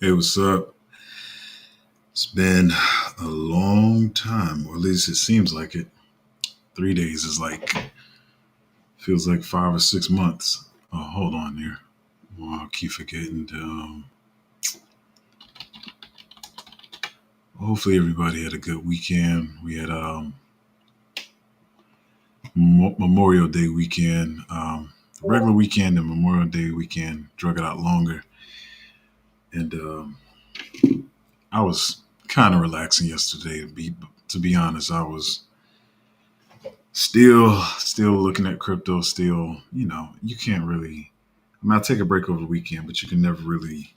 Hey, what's up? It's been a long time, or at least it seems like it. 3 days is feels like 5 or 6 months. Oh, hold on there. Well, I'll keep forgetting. Hopefully, everybody had a good weekend. We had Memorial Day weekend, regular weekend and Memorial Day weekend. Drug it out longer, and I was kind of relaxing yesterday. To be honest, I was still looking at crypto. Still, you can't really. I mean, I take a break over the weekend, but you can never really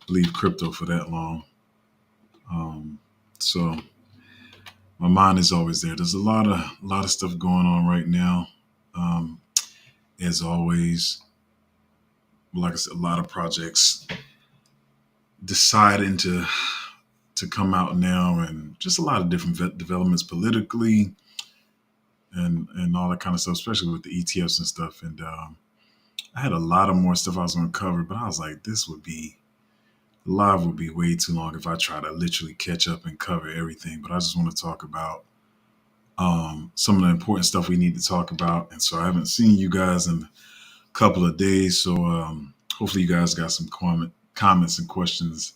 leave crypto for that long. So my mind is always there. There's a lot of stuff going on right now. Um, as always, like I said, a lot of projects deciding to come out now, and just a lot of different developments politically and all that kind of stuff, especially with the ETFs and stuff. And I had a lot of more stuff I was going to cover, but I was like, this would be live would be way too long if I try to literally catch up and cover everything. But I just want to talk about some of the important stuff we need to talk about. And so I haven't seen you guys in a couple of days. So hopefully you guys got some comments and questions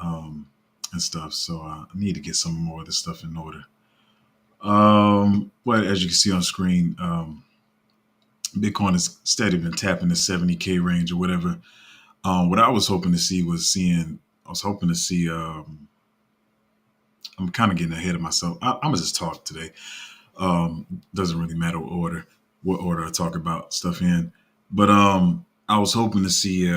and stuff. So I need to get some more of this stuff in order. But as you can see on screen, Bitcoin has steady been tapping the 70K range or whatever. What I was hoping to see I was hoping to see, I'm kind of getting ahead of myself. I'm going to just talk today. Doesn't really matter what order I talk about stuff in. But I was hoping to see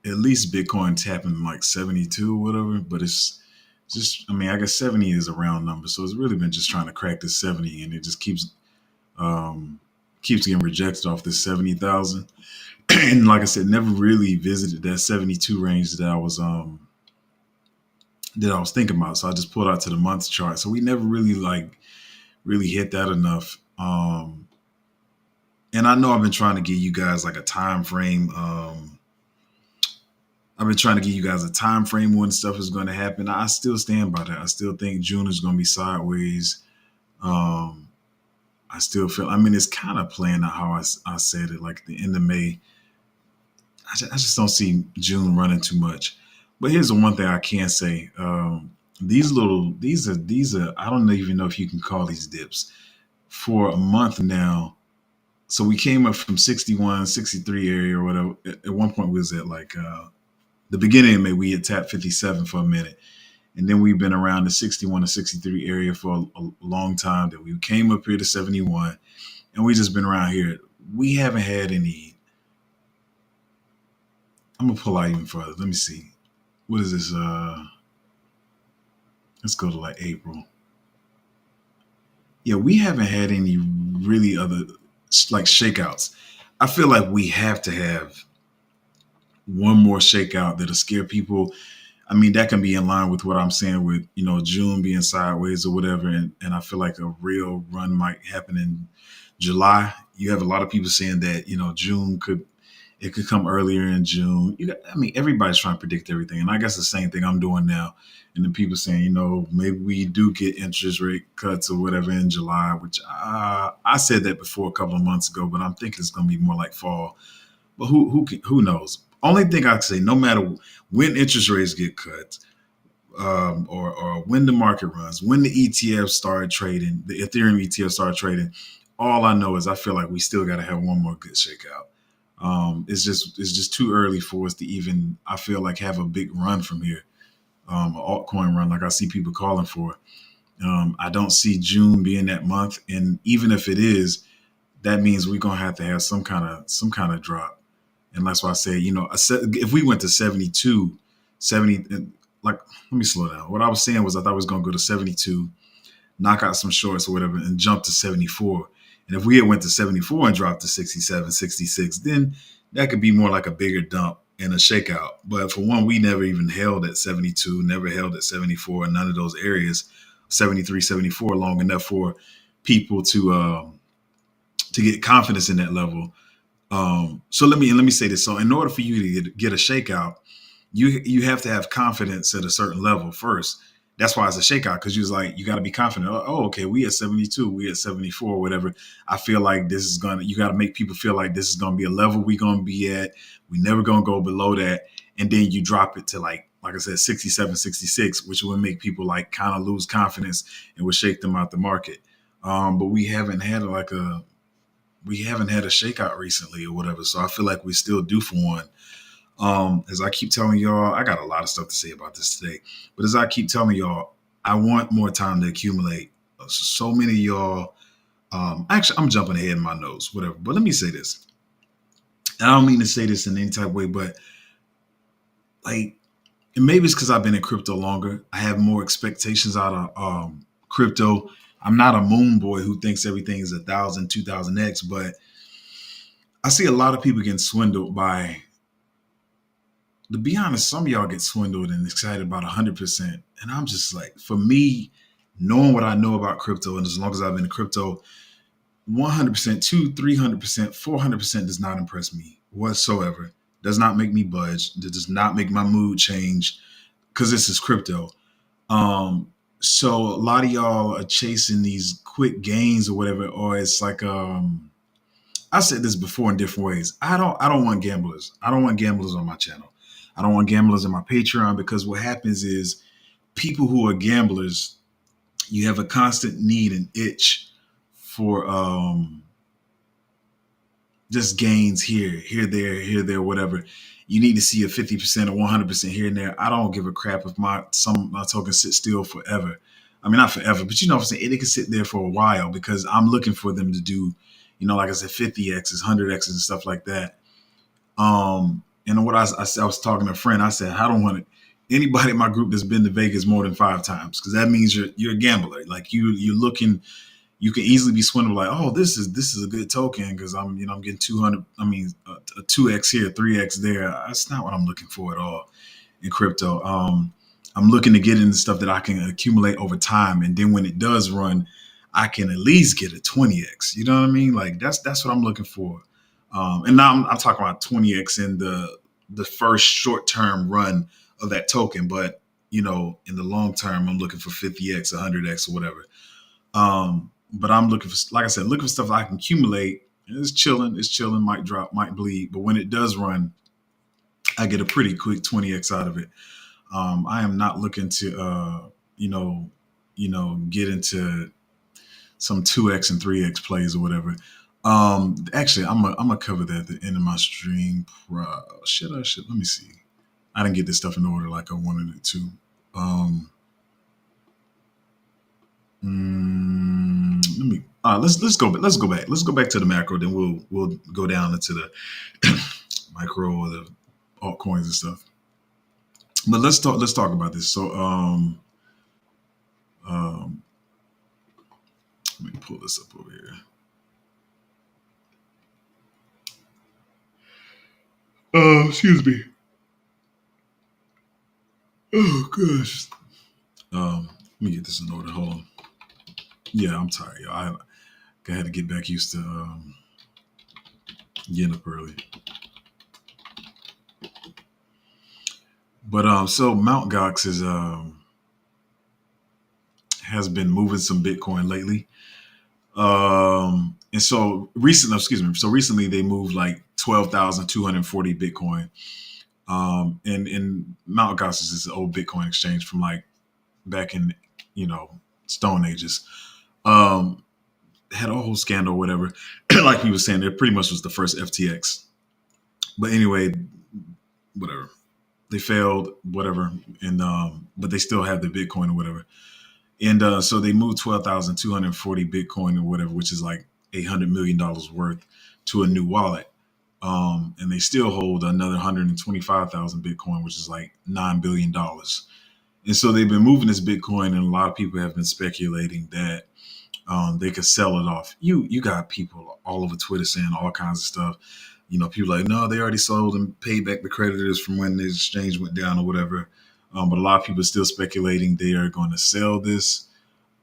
at least Bitcoin tapping like 72 or whatever. But it's just, I mean, I guess 70 is a round number. So it's really been just trying to crack this 70, and it just keeps getting rejected off this 70,000. And like I said, never really visited that 72 range that I was thinking about. So I just pulled out to the month chart. So we never really hit that enough. And I know I've been trying to give you guys like a time frame. I've been trying to give you guys a time frame when stuff is going to happen. I still stand by that. I still think June is going to be sideways. Um, I still feel. I mean, it's kind of playing out how I said it. Like the end of May, I just don't see June running too much. But here's the one thing I can say: these are. I don't even know if you can call these dips for a month now. So we came up from 61, 63 area or whatever. At one point, we was at like the beginning of May. We had tapped 57 for a minute, and then we've been around the 61 to 63 area for a long time. Then we came up here to 71, and we just been around here. We haven't had any. I'm gonna pull out even further. Let me see. What is this? Let's go to like April. Yeah, we haven't had any really other like shakeouts. I feel like we have to have one more shakeout that'll scare people. I mean, that can be in line with what I'm saying with, June being sideways or whatever. And I feel like a real run might happen in July. You have a lot of people saying that, it could come earlier in June. I mean, everybody's trying to predict everything. And I guess the same thing I'm doing now. And then people saying, maybe we do get interest rate cuts or whatever in July, which I said that before a couple of months ago, but I'm thinking it's going to be more like fall. But who knows? Only thing I can say, no matter when interest rates get cut, or when the market runs, when the ETF started trading, the Ethereum ETF started trading, all I know is I feel like we still got to have one more good shakeout. It's just too early for us to even, I feel like, have a big run from here, an altcoin run like I see people calling for. I don't see June being that month, and even if it is, that means we're gonna have to have some kind of drop. And that's why I say, if we went to 72, 70, like, let me slow down. What I was saying was I thought we was going to go to 72, knock out some shorts or whatever, and jump to 74. And if we had went to 74 and dropped to 67, 66, then that could be more like a bigger dump and a shakeout. But for one, we never even held at 72, never held at 74, none of those areas, 73, 74, long enough for people to get confidence in that level. So let me say this. So in order for you to get a shakeout, You have to have confidence at a certain level first. That's why it's a shakeout, because you was like, you got to be confident. Oh, okay, we at 72, we at 74, whatever. I feel like this is gonna. You got to make people feel like this is gonna be a level we gonna be at. We never gonna go below that, and then you drop it to like I said, 67, 66, which would make people like kind of lose confidence and would shake them out the market. But we haven't had a shakeout recently or whatever. So I feel like we still due for one. As I keep telling y'all, I got a lot of stuff to say about this today. But as I keep telling y'all, I want more time to accumulate. So many of y'all, actually, I'm jumping ahead in my notes, whatever. But let me say this. And I don't mean to say this in any type of way, but like, and maybe it's because I've been in crypto longer. I have more expectations out of crypto. I'm not a moon boy who thinks everything is 1,000, 2,000x, but I see a lot of people getting swindled by, to be honest, some of y'all get swindled and excited about 100%. And I'm just like, for me, knowing what I know about crypto, and as long as I've been in crypto, 100%, 300%, 400% does not impress me whatsoever. Does not make me budge. It does not make my mood change, because this is crypto. Um, so a lot of y'all are chasing these quick gains or whatever, or it's like I said this before in different ways. I don't want gamblers. I don't want gamblers on my channel. I don't want gamblers in my Patreon, because what happens is people who are gamblers, you have a constant need and itch for just gains here, there, whatever. You need to see a 50% or 100% here and there. I don't give a crap if my token sits still forever. I mean, not forever, but you know what I'm saying? It can sit there for a while, because I'm looking for them to do, like I said, 50x's, 100x's and stuff like that. And what I was talking to a friend, I said, I don't want anybody in my group that's been to Vegas more than 5 times, because that means you're a gambler. Like you're looking, you can easily be swindled. Like, oh, this is a good token because I'm getting 200. I mean, a 2x here, 3x there. That's not what I'm looking for at all in crypto. I'm looking to get into stuff that I can accumulate over time, and then when it does run, I can at least get a 20x. You know what I mean? Like that's what I'm looking for. And now I'm talking about 20x in the first short term run of that token, but in the long term, I'm looking for 50x, 100x, or whatever. But I'm looking for, like I said, looking for stuff I can accumulate. It's chilling. It's chilling. Might drop, might bleed. But when it does run, I get a pretty quick 20x out of it. I am not looking to, get into some 2x and 3x plays or whatever. Actually, I'm gonna cover that at the end of my stream. Should I? Let me see. I didn't get this stuff in order like I wanted it to. Let me. Let's go. Let's go back. Let's go back to the macro. Then we'll go down into the micro or the altcoins and stuff. But let's talk. Let's talk about this. So um, let me pull this up over here. Excuse me. Oh gosh. Let me get this in order. Hold on. Yeah, I'm tired, y'all. I had to get back used to getting up early. But so Mount Gox has been moving some Bitcoin lately. And so recently they moved like 12,240 Bitcoin. And Mount Gox is this old Bitcoin exchange from like back in Stone Ages. Had a whole scandal or whatever. Like he was saying, it pretty much was the first FTX. But anyway, whatever. They failed, whatever, and but they still have the Bitcoin or whatever. And so they moved 12,240 Bitcoin or whatever, which is like $800 million worth, to a new wallet. And they still hold another 125,000 Bitcoin, which is like $9 billion. And so they've been moving this Bitcoin, and a lot of people have been speculating that they could sell it off. You got people all over Twitter saying all kinds of stuff. People like, no, they already sold and paid back the creditors from when the exchange went down or whatever. But a lot of people are still speculating they are going to sell this.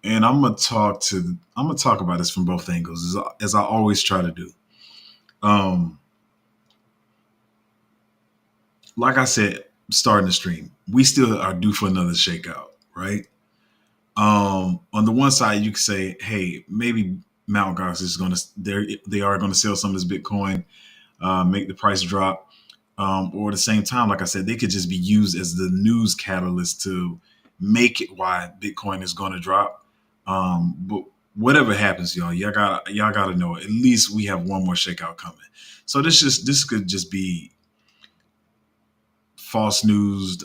And I'm gonna talk about this from both angles, as I always try to do. Um, like I said, starting the stream. We still are due for another shakeout, right? On the one side, you could say, hey, maybe Mt. Gox is going to they are going to sell some of this Bitcoin, make the price drop, or at the same time, like I said, they could just be used as the news catalyst to make it why Bitcoin is going to drop. But whatever happens, y'all gotta know at least we have one more shakeout coming. So this could just be false news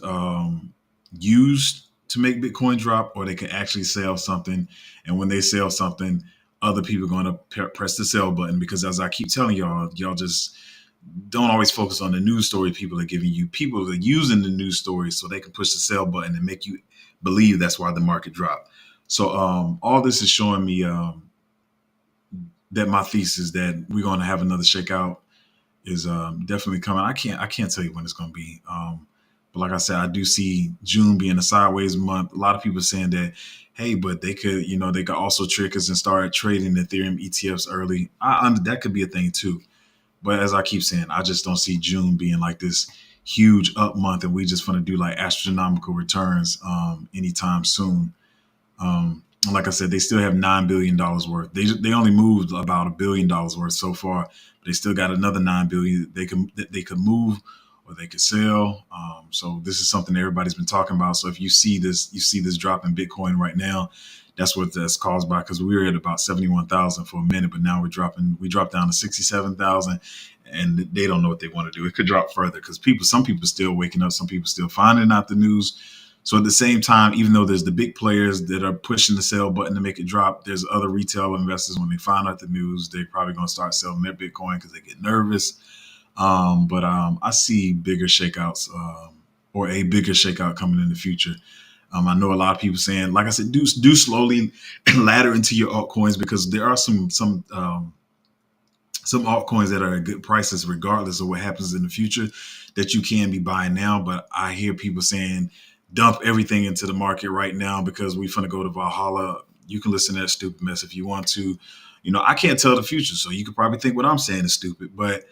used to make Bitcoin drop, or they can actually sell something. And when they sell something, other people are going to press the sell button because, as I keep telling y'all just don't always focus on the news story people are giving you. People are using the news story so they can push the sell button and make you believe that's why the market dropped. So all this is showing me that my thesis that we're going to have another shakeout is definitely coming. I can't tell you when it's going to be. But like I said, I do see June being a sideways month. A lot of people are saying that, hey, but they could also trick us and start trading Ethereum ETFs early. That could be a thing too. But as I keep saying, I just don't see June being like this huge up month, and we just want to do like astronomical returns anytime soon. Like I said, they still have $9 billion worth. They only moved about $1 billion worth so far, but they still got another 9 billion they could move or they could sell. So this is something everybody's been talking about. So if you see this drop in Bitcoin right now, that's what that's caused by, because we were at about 71,000 for a minute, but now we dropped down to 67,000, and they don't know what they want to do. It could drop further because some people still waking up, some people still finding out the news. So at the same time, even though there's the big players that are pushing the sell button to make it drop, there's other retail investors. When they find out the news, they're probably going to start selling their Bitcoin because they get nervous. But I see bigger shakeouts, or a bigger shakeout coming in the future. I know a lot of people saying, like I said, do slowly ladder into your altcoins, because there are some altcoins that are at good prices regardless of what happens in the future that you can be buying now. But I hear people saying dump everything into the market right now because we finna go to Valhalla. You can listen to that stupid mess if you want to. I can't tell the future, so you could probably think what I'm saying is stupid. But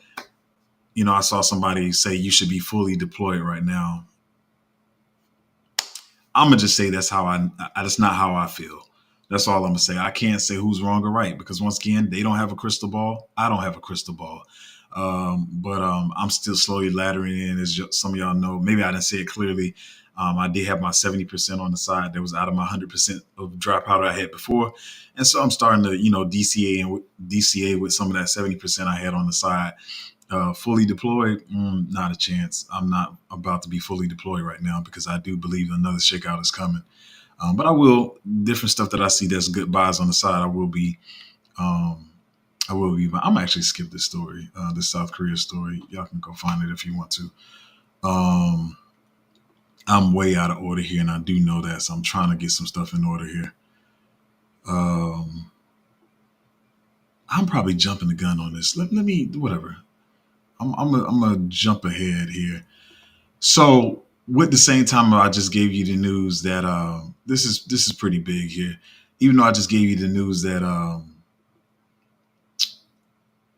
I saw somebody say you should be fully deployed right now. I'm gonna just say that's not how I feel. That's all I'm gonna say. I can't say who's wrong or right, because once again, they don't have a crystal ball. I don't have a crystal ball. But I'm still slowly laddering in. As some of y'all know, maybe I didn't say it clearly. I did have my 70% on the side that was out of my 100% of dry powder I had before, and so I'm starting to DCA with some of that 70% I had on the side. Fully deployed, not a chance. I'm not about to be fully deployed right now because I do believe another shakeout is coming. But I will, different stuff that I see that's good buys on the side. Um, I'm actually skip this story, this South Korea story. Y'all can go find it if you want to. Um, I'm way out of order here, and I do know that, so I'm trying to get some stuff in order here. Um, I'm probably jumping the gun on this. Let me, whatever. I'm gonna jump ahead here. So with the same time, I just gave you the news that this is pretty big here. Even though I just gave you the news that um,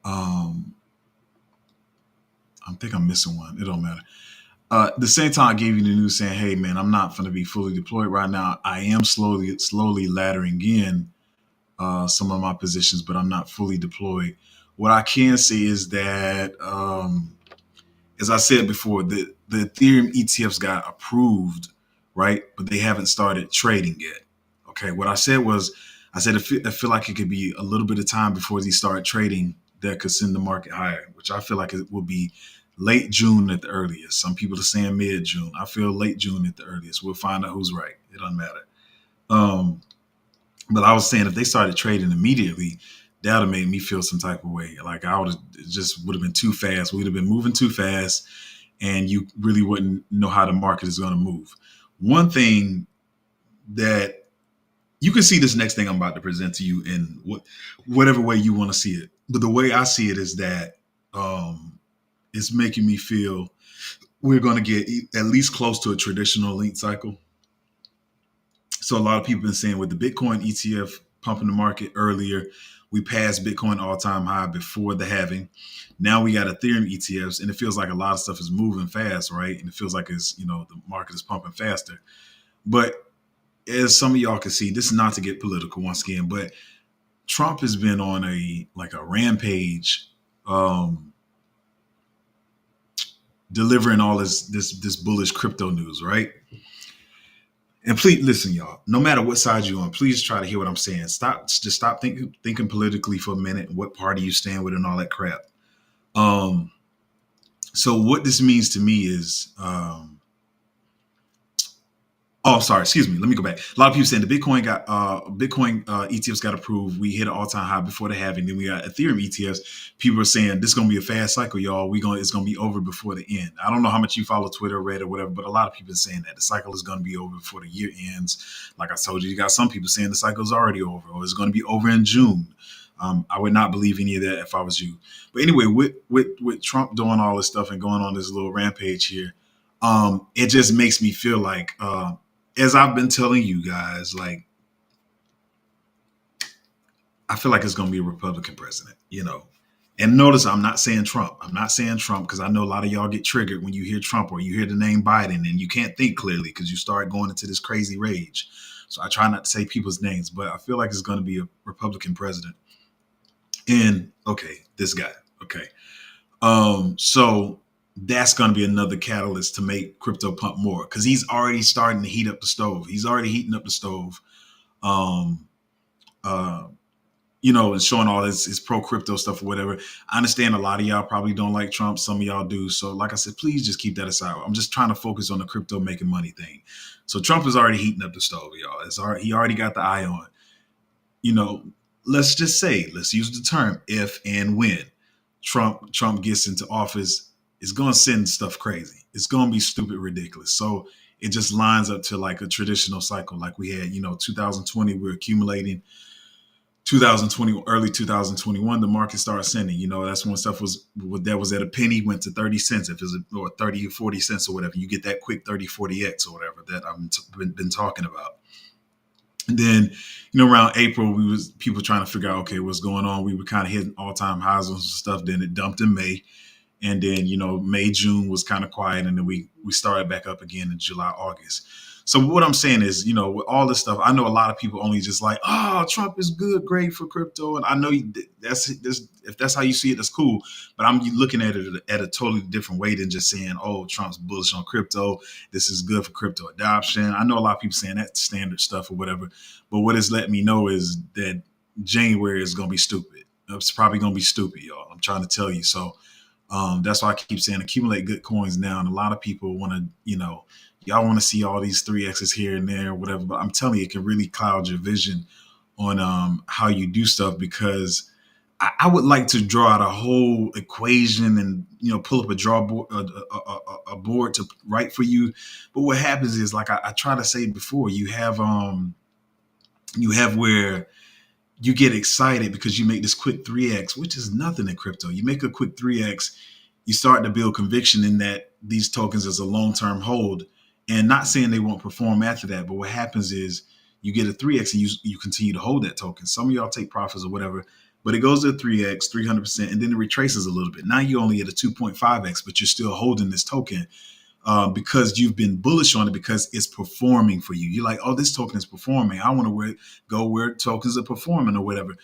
I think I'm missing one. It don't matter. The same time I gave you the news saying, "Hey man, I'm not going to be fully deployed right now. I am slowly laddering in some of my positions, but I'm not fully deployed." What I can say is that as I said before, the Ethereum ETFs got approved, right? But they haven't started trading yet. Okay. What I said was, I feel like it could be a little bit of time before they start trading that could send the market higher, which I feel like it will be late June at the earliest. Some people are saying mid June. I feel late June at the earliest. We'll find out who's right. It doesn't matter. Um, but I was saying if they started trading immediately, that would have made me feel some type of way. Like I would have just would have been too fast. We'd have been moving too fast, and you really wouldn't know how the market is going to move. One thing that you can see, this next thing I'm about to present to you in whatever way you want to see it. But the way I see it is that it's making me feel we're going to get at least close to a traditional link cycle. So a lot of people have been saying with the Bitcoin ETF pumping the market earlier, We passed Bitcoin all-time high before the halving. Now we got Ethereum ETFs, and it feels like a lot of stuff is moving fast, right? And it feels like it's, the market is pumping faster. But as some of y'all can see, this is not to get political once again, but Trump has been on a rampage, um, delivering all this bullish crypto news, right? And please listen, y'all. No matter what side you're on, please try to hear what I'm saying. Stop thinking politically for a minute. What party you stand with and all that crap. Um, so what this means to me is, oh, sorry. Excuse me. Let me go back. A lot of people saying the Bitcoin ETFs got approved. We hit an all-time high before the halving. Then we got Ethereum ETFs. People are saying this is gonna be a fast cycle, y'all. It's gonna be over before the end. I don't know how much you follow Twitter, Reddit, or whatever, but a lot of people are saying that the cycle is gonna be over before the year ends. Like I told you, you got some people saying the cycle is already over, or it's gonna be over in June. I would not believe any of that if I was you. But anyway, with Trump doing all this stuff and going on this little rampage here, it just makes me feel like. As I've been telling you guys, like, I feel like it's going to be a Republican president. And notice I'm not saying Trump. I'm not saying Trump because I know a lot of y'all get triggered when you hear Trump or you hear the name Biden and you can't think clearly because you start going into this crazy rage. So I try not to say people's names, but I feel like it's going to be a Republican president. And okay, this guy. Okay. So that's going to be another catalyst to make crypto pump more because he's already starting to heat up the stove. He's already heating up the stove, um, uh, and showing all his pro crypto stuff or whatever. I understand a lot of y'all probably don't like Trump. Some of y'all do. So like I said, please just keep that aside. I'm just trying to focus on the crypto making money thing. So Trump is already heating up the stove, y'all. He already got the eye on. You know, let's use the term if and when Trump gets into office, it's going to send stuff crazy. It's going to be stupid ridiculous. So it just lines up to like a traditional cycle like we had, 2020, we're accumulating. 2020, early 2021, the market started sending. That's when stuff was at a penny, went to 30 cents, if it's or 30 or 40 cents or whatever. You get that quick 30, 40x or whatever that I've been talking about. And then, around April, people trying to figure out, okay, what's going on. We were kind of hitting all-time highs on some stuff. Then it dumped in May. And then, May, June was kind of quiet. And then we started back up again in July, August. So what I'm saying is, with all this stuff, I know a lot of people only just like, oh, Trump is good, great for crypto. And I know if that's how you see it, that's cool. But I'm looking at it at a totally different way than just saying, oh, Trump's bullish on crypto. This is good for crypto adoption. I know a lot of people saying that standard stuff or whatever. But what it's letting me know is that January is going to be stupid. It's probably going to be stupid, y'all. I'm trying to tell you. So that's why I keep saying accumulate good coins now. And a lot of people want to, y'all want to see all these 3Xs here and there or whatever. But I'm telling you, it can really cloud your vision on how you do stuff because I would like to draw out a whole equation and, pull up a board to write for you. But what happens is, like I try to say before, you have where you get excited because you make this quick 3X, which is nothing in crypto. You make a quick 3X, you start to build conviction in that these tokens is a long-term hold. And not saying they won't perform after that, but what happens is you get a 3X and you continue to hold that token. Some of y'all take profits or whatever, but it goes to 3X, 300%, and then it retraces a little bit. Now you only at a 2.5X, but you're still holding this token because you've been bullish on it because it's performing for you. You're like, oh, this token is performing. I want to go where tokens are performing or whatever.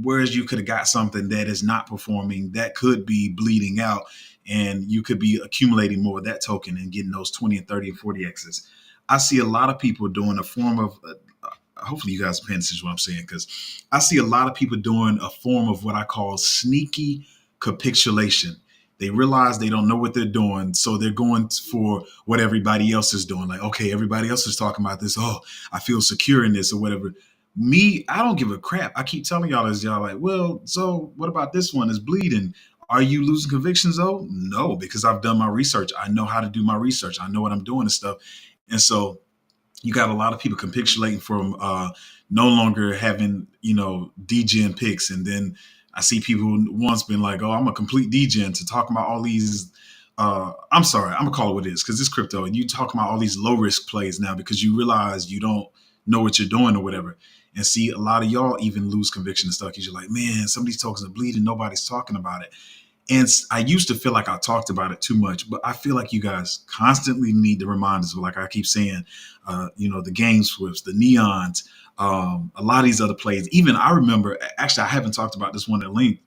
Whereas you could have got something that is not performing that could be bleeding out. And you could be accumulating more of that token and getting those 20 and 30 and 40 X's. I see a lot of people doing a form of, hopefully you guys are paying attention to what I'm saying, because I see a lot of people doing a form of what I call sneaky capitulation. They realize they don't know what they're doing, so they're going for what everybody else is doing. Like, okay, everybody else is talking about this. Oh, I feel secure in this or whatever. Me, I don't give a crap. I keep telling y'all this. Y'all like, well, so what about this one? It's bleeding. Are you losing convictions though? No, because I've done my research. I know how to do my research. I know what I'm doing and stuff. And so you got a lot of people capitulating from no longer having, degen picks. And then I see people once been like, oh, I'm a complete degen to talk about all these. I'm sorry, I'm gonna call it what it is because it's crypto. And you talk about all these low risk plays now because you realize you don't know what you're doing or whatever. and see a lot of y'all even lose conviction and stuff because you're like, man, some of these tokens are bleeding, nobody's talking about it. And I used to feel like I talked about it too much, but I feel like you guys constantly need to remind us. Like I keep saying, the game swifts, the neons, a lot of these other plays. Even I remember, actually, I haven't talked about this one at length,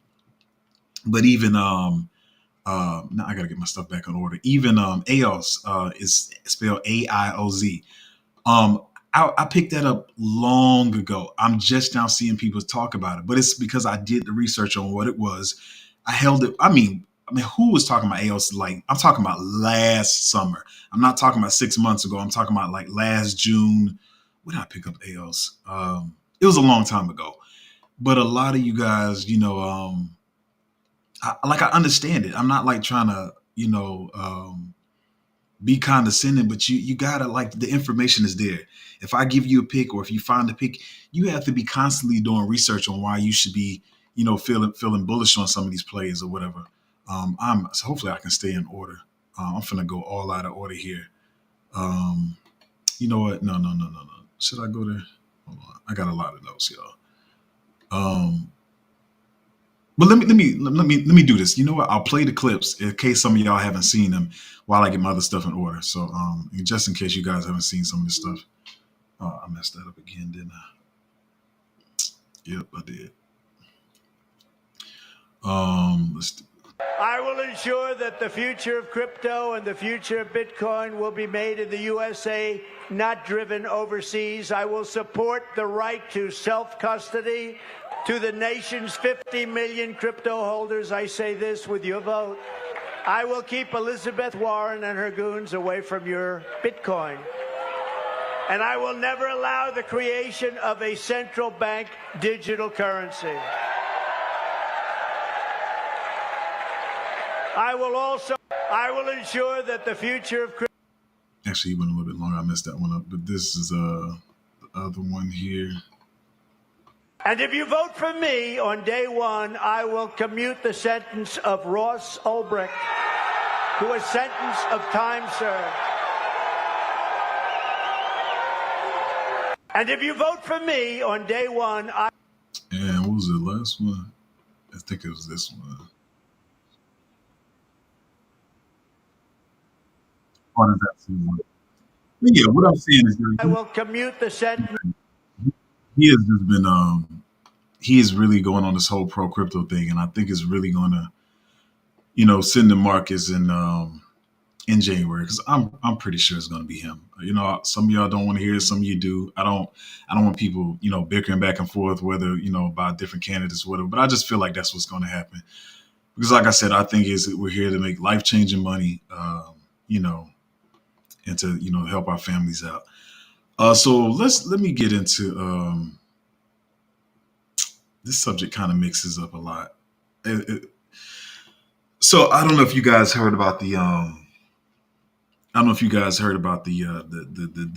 but even now I got to get my stuff back in order. Even AOS is spelled AIOZ. Um, I picked that up long ago. I'm just now seeing people talk about it, but it's because I did the research on what it was. I held it. I mean, who was talking about AOS? Like, I'm talking about last summer. I'm not talking about 6 months ago. I'm talking about like last June. When did I pick up AOS? It was a long time ago. But a lot of you guys, I understand it. I'm not like trying to, be condescending, but you gotta, like, the information is there. If I give you a pick or if you find a pick, you have to be constantly doing research on why you should be, feeling bullish on some of these plays or whatever. So hopefully I can stay in order. I'm gonna go all out of order here. You know what? No, no, no, no, no. Should I go there? Hold on. I got a lot of notes, y'all. Um, but let me do this. You know what? I'll play the clips in case some of y'all haven't seen them while I get my other stuff in order. So just in case you guys haven't seen some of this stuff. Oh, I messed that up again, didn't I? Yep, I did. Let's do. I will ensure that the future of crypto and the future of Bitcoin will be made in the USA, not driven overseas. I will support the right to self-custody to the nation's 50 million crypto holders. I say this with your vote. I will keep Elizabeth Warren and her goons away from your Bitcoin. And I will never allow the creation of a central bank digital currency. I will ensure that the future of crypto. Actually, it went a little bit longer. I messed that one up. But this is the other one here. And if you vote for me on day one, I will commute the sentence of Ross Ulbricht to a sentence of time served. And if you vote for me on day one, And what was the last one? I think it was this one. What is that one? But yeah, what I'm saying is I will commute the sentence. He has just been he is really going on this whole pro crypto thing, and I think it's really going to send the markets in January, because I'm pretty sure it's going to be him. Some of y'all don't want to hear it, some of you do. I don't want people bickering back and forth whether about different candidates or whatever. But I just feel like that's what's going to happen, because like I said, I think we're here to make life changing money, and to help our families out. So let me get into this subject. Kind of mixes up a lot. So I don't know if you guys heard about the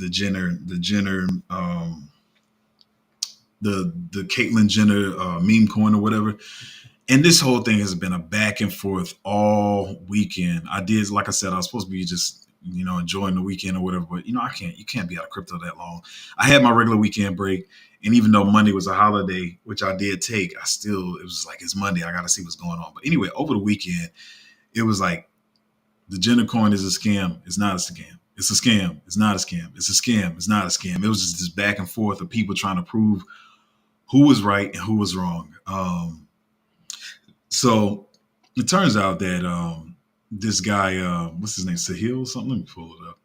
Jenner the Caitlyn Jenner meme coin or whatever. And this whole thing has been a back and forth all weekend. Like I said, I was supposed to be just enjoying the weekend or whatever, but you can't be out of crypto that long. I had my regular weekend break, and even though Monday was a holiday, which I did take, it was like, it's Monday, I got to see what's going on. But anyway, over the weekend, it was like, the Jenner coin is a scam. It's not a scam. It's a scam. It's not a scam. It's a scam. It's not a scam. It was just this back and forth of people trying to prove who was right and who was wrong. So it turns out that this guy, what's his name, Sahil something? Let me pull it up.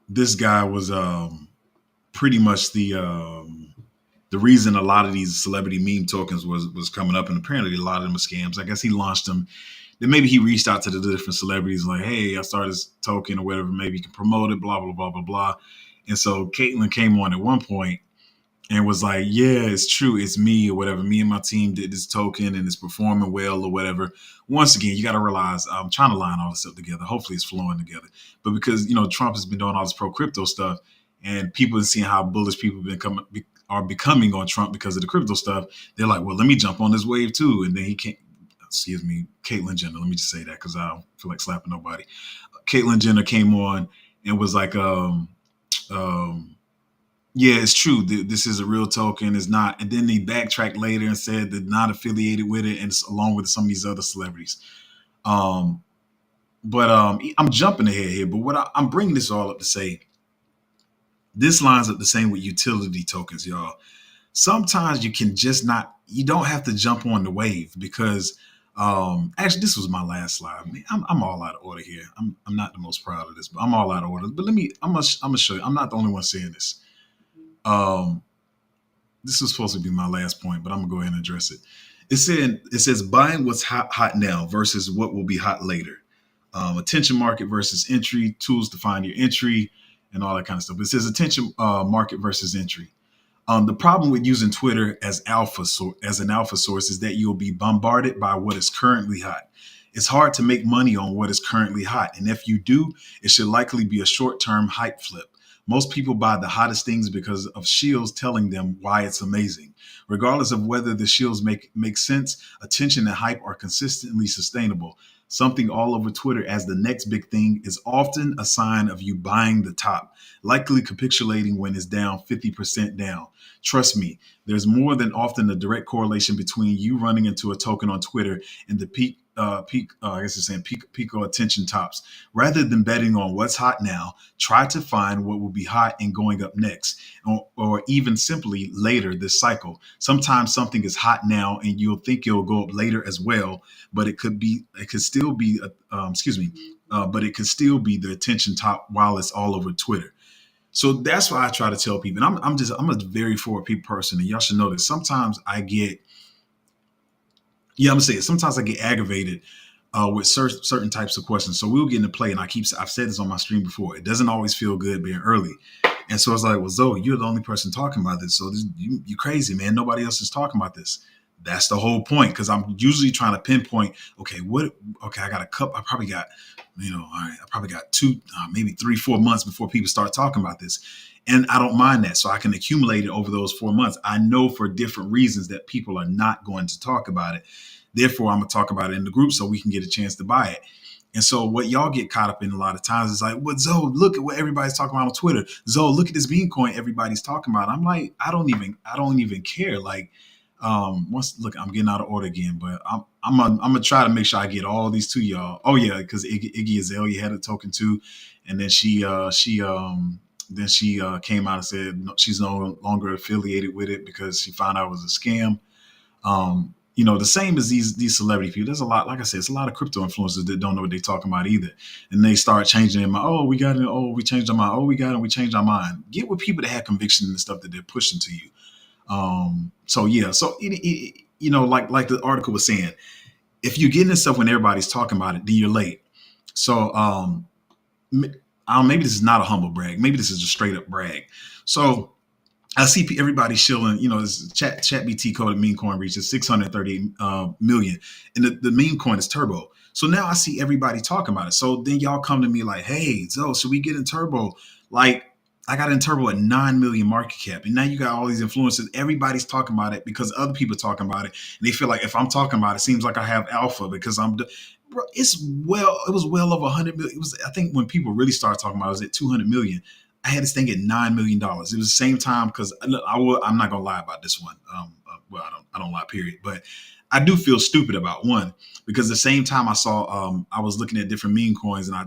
This guy was pretty much the reason a lot of these celebrity meme tokens was coming up, and apparently a lot of them are scams. I guess he launched them. Then maybe he reached out to the different celebrities like, hey, I started this token or whatever. Maybe you can promote it, blah, blah, blah, blah, blah. And so Caitlyn came on at one point and was like, yeah, it's true. It's me or whatever. Me and my team did this token and it's performing well or whatever. Once again, you got to realize, I'm trying to line all this up together. Hopefully it's flowing together. But because, Trump has been doing all this pro crypto stuff, and people are seeing how bullish people are becoming on Trump because of the crypto stuff, they're like, well, let me jump on this wave too. And then Caitlyn Jenner, let me just say that because I don't feel like slapping nobody. Caitlyn Jenner came on and was like, Yeah, it's true. This is a real token. It's not. And then they backtracked later and said they're not affiliated with it, and it's along with some of these other celebrities. Um, but I'm jumping ahead here. But I'm bringing this all up to say this lines up the same with utility tokens, y'all. Sometimes you can just not. You don't have to jump on the wave because actually this was my last slide. Man, I'm all out of order here. I'm not the most proud of this, but I'm all out of order. But let me. I'm gonna show you. I'm not the only one saying this. Um, this was supposed to be my last point, but I'm gonna go ahead and address it. It says buying what's hot now versus what will be hot later. Attention market versus entry, tools to find your entry, and all that kind of stuff. It says attention market versus entry. The problem with using Twitter as as an alpha source is that you'll be bombarded by what is currently hot. It's hard to make money on what is currently hot, and if you do, it should likely be a short-term hype flip. Most people buy the hottest things because of shields telling them why it's amazing. Regardless of whether the shields make sense, attention and hype are consistently sustainable. Something all over Twitter as the next big thing is often a sign of you buying the top, likely capitulating when it's down 50% down. Trust me, there's more than often a direct correlation between you running into a token on Twitter and the I guess it's saying peak attention tops. Rather than betting on what's hot now, try to find what will be hot and going up next, or even simply later this cycle. Sometimes something is hot now and you'll think it'll go up later as well, but it could still be, but it could still be the attention top while it's all over Twitter. So that's why I try to tell people. And I'm a very forward people person, and y'all should know that sometimes I get, yeah, I'm gonna say it. Sometimes I get aggravated with certain types of questions. So we'll get into play, and I've said this on my stream before. It doesn't always feel good being early, and so it's like, well, Zoe, you're the only person talking about this, so you crazy, man. Nobody else is talking about this. That's the whole point, because I'm usually trying to pinpoint. Okay, Okay, I got a cup. I probably got, all right. I probably got two, maybe 3, 4 months before people start talking about this. And I don't mind that. So I can accumulate it over those 4 months. I know for different reasons that people are not going to talk about it. Therefore, I'm going to talk about it in the group so we can get a chance to buy it. And so what y'all get caught up in a lot of times is like, well, Zoe, look at what everybody's talking about on Twitter. Zoe, look at this meme coin everybody's talking about. I'm like, I don't even care. Like, look, I'm getting out of order again, but I'm gonna try to make sure I get all these to y'all. Oh yeah, because Iggy Azalea had a token too, and then she came out and said no, she's no longer affiliated with it because she found out it was a scam. The same as these celebrity people. There's a lot, like I said, it's a lot of crypto influencers that don't know what they're talking about either, and they start changing their mind. Oh, we got it. Oh, we changed our mind. Oh, we got it. We changed our mind. Get with people that have conviction and the stuff that they're pushing to you. So yeah, so like the article was saying, if you're getting this stuff when everybody's talking about it, then you're late. So maybe this is not a humble brag. Maybe this is a straight up brag. So I see everybody shilling, this chat BT coded meme coin reaches 638 million, and the meme coin is Turbo. So now I see everybody talking about it. So then y'all come to me like, hey, Zoe, should we get in Turbo? Like, I got in Turbo at 9 million market cap. And now you got all these influencers. Everybody's talking about it because other people are talking about it. And they feel like if I'm talking about it, it seems like I have alpha because bro, it was well over 100 million. It was, I think when people really started talking about it, it was at 200 million. I had this thing at $9 million. It was the same time because I'm not going to lie about this one. I don't lie, period. But I do feel stupid about one because the same time I saw, I was looking at different meme coins and I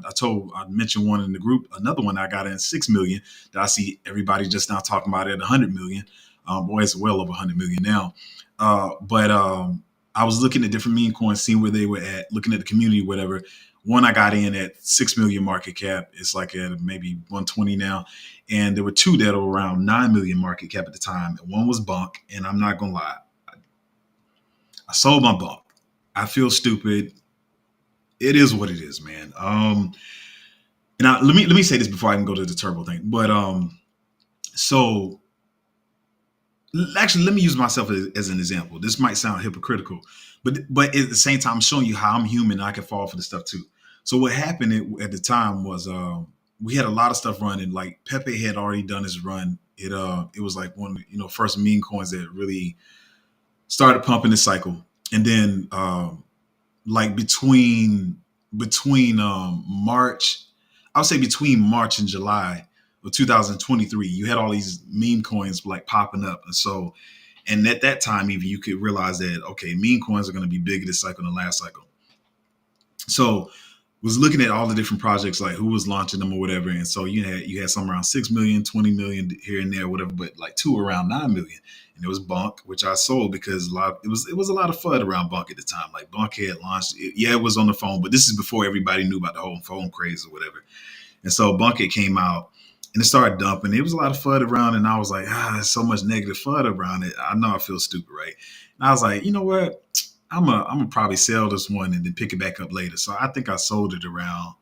mentioned one in the group, another one I got in 6 million that I see everybody just now talking about it at 100 million. Boy, it's well over 100 million now. But I was looking at different meme coins, seeing where they were at, looking at the community, whatever. One I got in at 6 million market cap. It's like at maybe 120 now. And there were two that were around 9 million market cap at the time. And one was bunk. And I'm not going to lie. I sold my bunk. I feel stupid. It is what it is, man. Let me say this before I can go to the turbo thing. But so actually, let me use myself as an example. This might sound hypocritical, but at the same time, I'm showing you how I'm human and I can fall for this stuff too. So what happened at the time was we had a lot of stuff running. Like Pepe had already done his run. It was like one first meme coins that really started pumping this cycle, and then like between March, I would say between March and July, or 2023, you had all these meme coins like popping up. And at that time, even you could realize that, okay, meme coins are going to be bigger this cycle than the last cycle. So was looking at all the different projects, like who was launching them or whatever. And so you had some around 6 million, 20 million here and there, whatever, but like two around 9 million. And it was Bunk, which I sold because it was a lot of FUD around Bunk at the time. Like Bunk had launched, it was on the phone, but this is before everybody knew about the whole phone craze or whatever. And so Bucket came out and it started dumping. It was a lot of FUD around, and I was like, there's so much negative FUD around it. I know I feel stupid, right? And I was like, you know what? I'm gonna probably sell this one and then pick it back up later. So I think I sold it around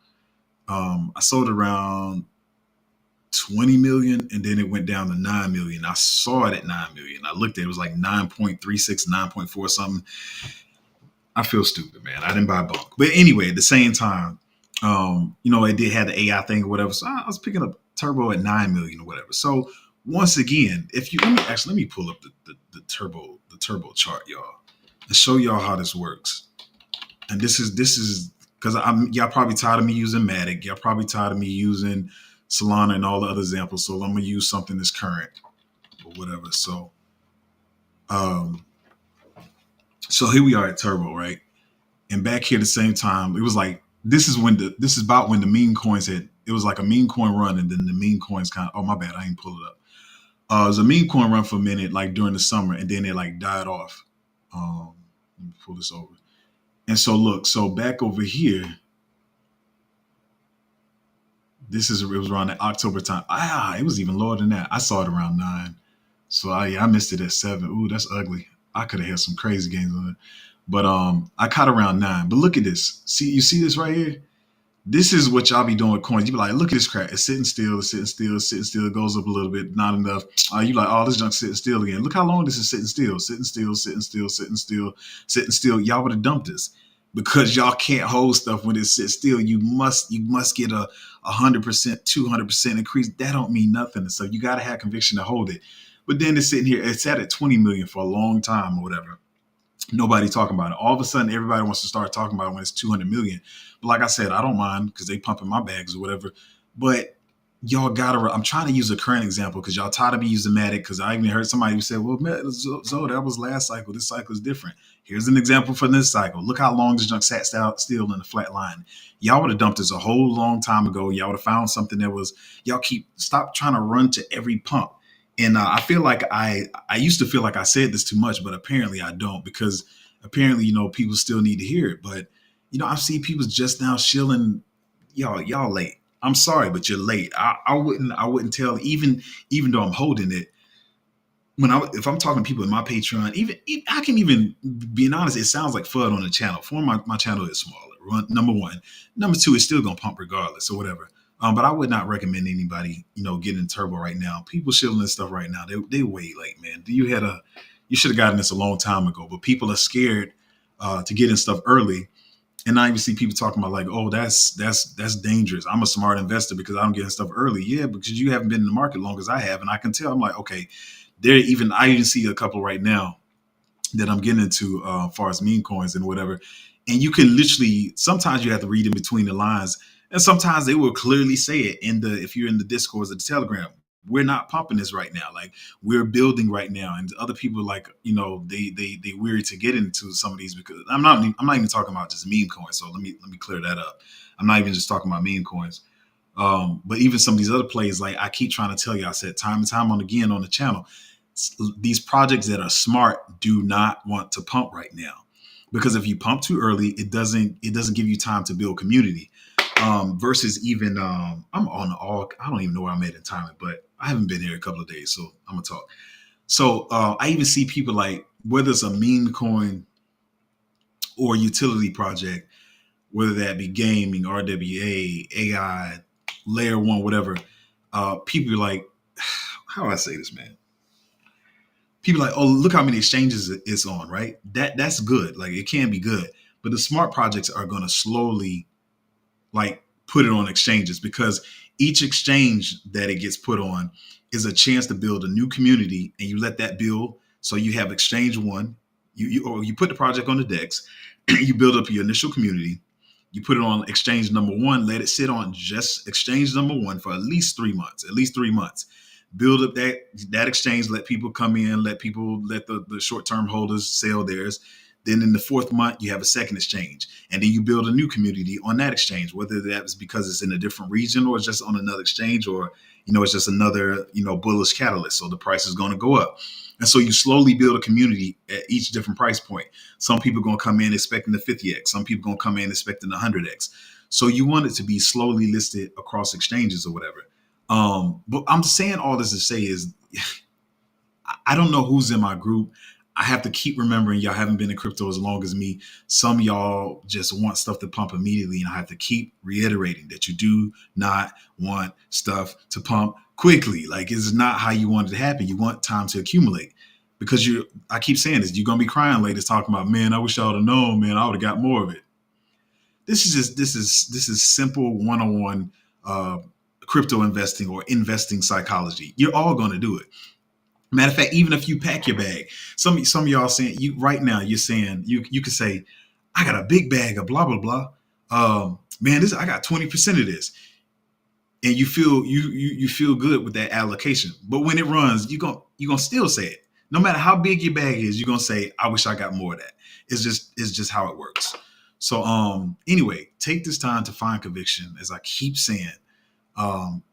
I sold around 20 million, and then it went down to 9 million. I saw it at 9 million. I looked at it, it was like 9.36, 9.4 something. I feel stupid, man. I didn't buy Bunk. But anyway, at the same time, it did have the AI thing or whatever. So I was picking up Turbo at 9 million or whatever. So once again, if you let me pull up the turbo chart, y'all, and show y'all how this works. And this is because y'all probably tired of me using Matic. Y'all probably tired of me using Solana and all the other examples. So I'm gonna use something that's current or whatever. So here we are at Turbo, right? And back here at the same time, it was like this is about when the meme coins had, it was like a meme coin run, and then the meme coins kind of, oh my bad, I didn't pull it up. It was a meme coin run for a minute, like during the summer, and then it like died off. Let me pull this over. And so look, so back over here, it was around the October time. It was even lower than that. I saw it around 9. So I missed it at 7. Ooh, that's ugly. I could have had some crazy games on it. But I caught around 9. But look at this. You see this right here? This is what y'all be doing with coins. You be like, look at this crap. It's sitting still, it's sitting still, it's sitting still. It goes up a little bit, not enough. You like, oh, this junk's sitting still again. Look how long this is sitting still, sitting still, sitting still, sitting still, sitting still. Y'all would have dumped this because y'all can't hold stuff when it sits still. You must get a 100%, 200% increase. That don't mean nothing. And so you got to have conviction to hold it. But then it's sitting here. It's sat at 20 million for a long time or whatever. Nobody talking about it. All of a sudden, everybody wants to start talking about it when it's 200 million. But like I said, I don't mind because they pumping my bags or whatever. But y'all I'm trying to use a current example because y'all tired of me using Matic, because I even heard somebody who said, well, Zo, that was last cycle. This cycle is different. Here's an example for this cycle. Look how long this junk sat still in the flat line. Y'all would have dumped this a whole long time ago. Y'all would have found something that was, stop trying to run to every pump. And I feel like I used to feel like I said this too much, but apparently I don't, because apparently, people still need to hear it. But, I see people just now shilling, y'all late. I'm sorry, but you're late. I wouldn't tell, even though I'm holding it. If I'm talking to people in my Patreon, even I can even, being honest, it sounds like FUD on the channel. For my channel is smaller. Number one. Number two, it's still going to pump regardless or whatever. But I would not recommend anybody, getting Turbo right now. People shilling this stuff right now. They way late, man. You should have gotten this a long time ago. But people are scared to get in stuff early. And I even see people talking about like, oh, that's dangerous. I'm a smart investor because I'm getting stuff early. Yeah, because you haven't been in the market long as I have. And I can tell, I'm like, okay, I even see a couple right now that I'm getting into as far as meme coins and whatever. And you can literally, sometimes you have to read in between the lines. And sometimes they will clearly say it if you're in the Discord or the Telegram, we're not pumping this right now. Like, we're building right now. And other people like, they weary to get into some of these, because I'm not even talking about just meme coins. So let me clear that up. I'm not even just talking about meme coins. But even some of these other plays, like I keep trying to tell you, I said time and time again on the channel, these projects that are smart do not want to pump right now, because if you pump too early, it doesn't give you time to build community. Versus even I'm on all, I don't even know where I'm at in timing, but I haven't been here a couple of days, so I'm gonna talk. So I even see people like, whether it's a meme coin or utility project, whether that be gaming, RWA, AI, layer one, whatever, people are like, how do I say this, man? People are like, oh, look how many exchanges it's on, right? That's good. Like, it can be good. But the smart projects are going to slowly like put it on exchanges, because each exchange that it gets put on is a chance to build a new community, and you let that build. So you have exchange one, you put the project on the DEX, you build up your initial community, You put it on exchange number one, let it sit on just exchange number one for at least 3 months, at least 3 months. Build up that exchange, let people come in, let the short-term holders sell theirs. Then in the fourth month, you have a second exchange. And then you build a new community on that exchange, whether that is because it's in a different region or it's just on another exchange, or it's just another, bullish catalyst. So the price is going to go up. And so you slowly build a community at each different price point. Some people are going to come in expecting the 50x. Some people are going to come in expecting the 100x. So you want it to be slowly listed across exchanges or whatever. But I'm saying all this to say is, I don't know who's in my group. I have to keep remembering y'all haven't been in crypto as long as me. Some of y'all just want stuff to pump immediately. And I have to keep reiterating that you do not want stuff to pump quickly. Like, it's not how you want it to happen. You want time to accumulate, because I keep saying this, you're going to be crying later talking about, man, I wish I would have known, man, I would have got more of it. This is simple one-on-one crypto investing or investing psychology. You're all going to do it. Matter of fact, even if you pack your bag, some of y'all saying, you right now, you're saying, you could say, I got a big bag of blah blah blah. Man, I got 20% of this, and you feel good with that allocation. But when it runs, you're gonna still say it. No matter how big your bag is, you're gonna say, I wish I got more of that. It's just how it works. So anyway, take this time to find conviction, as I keep saying.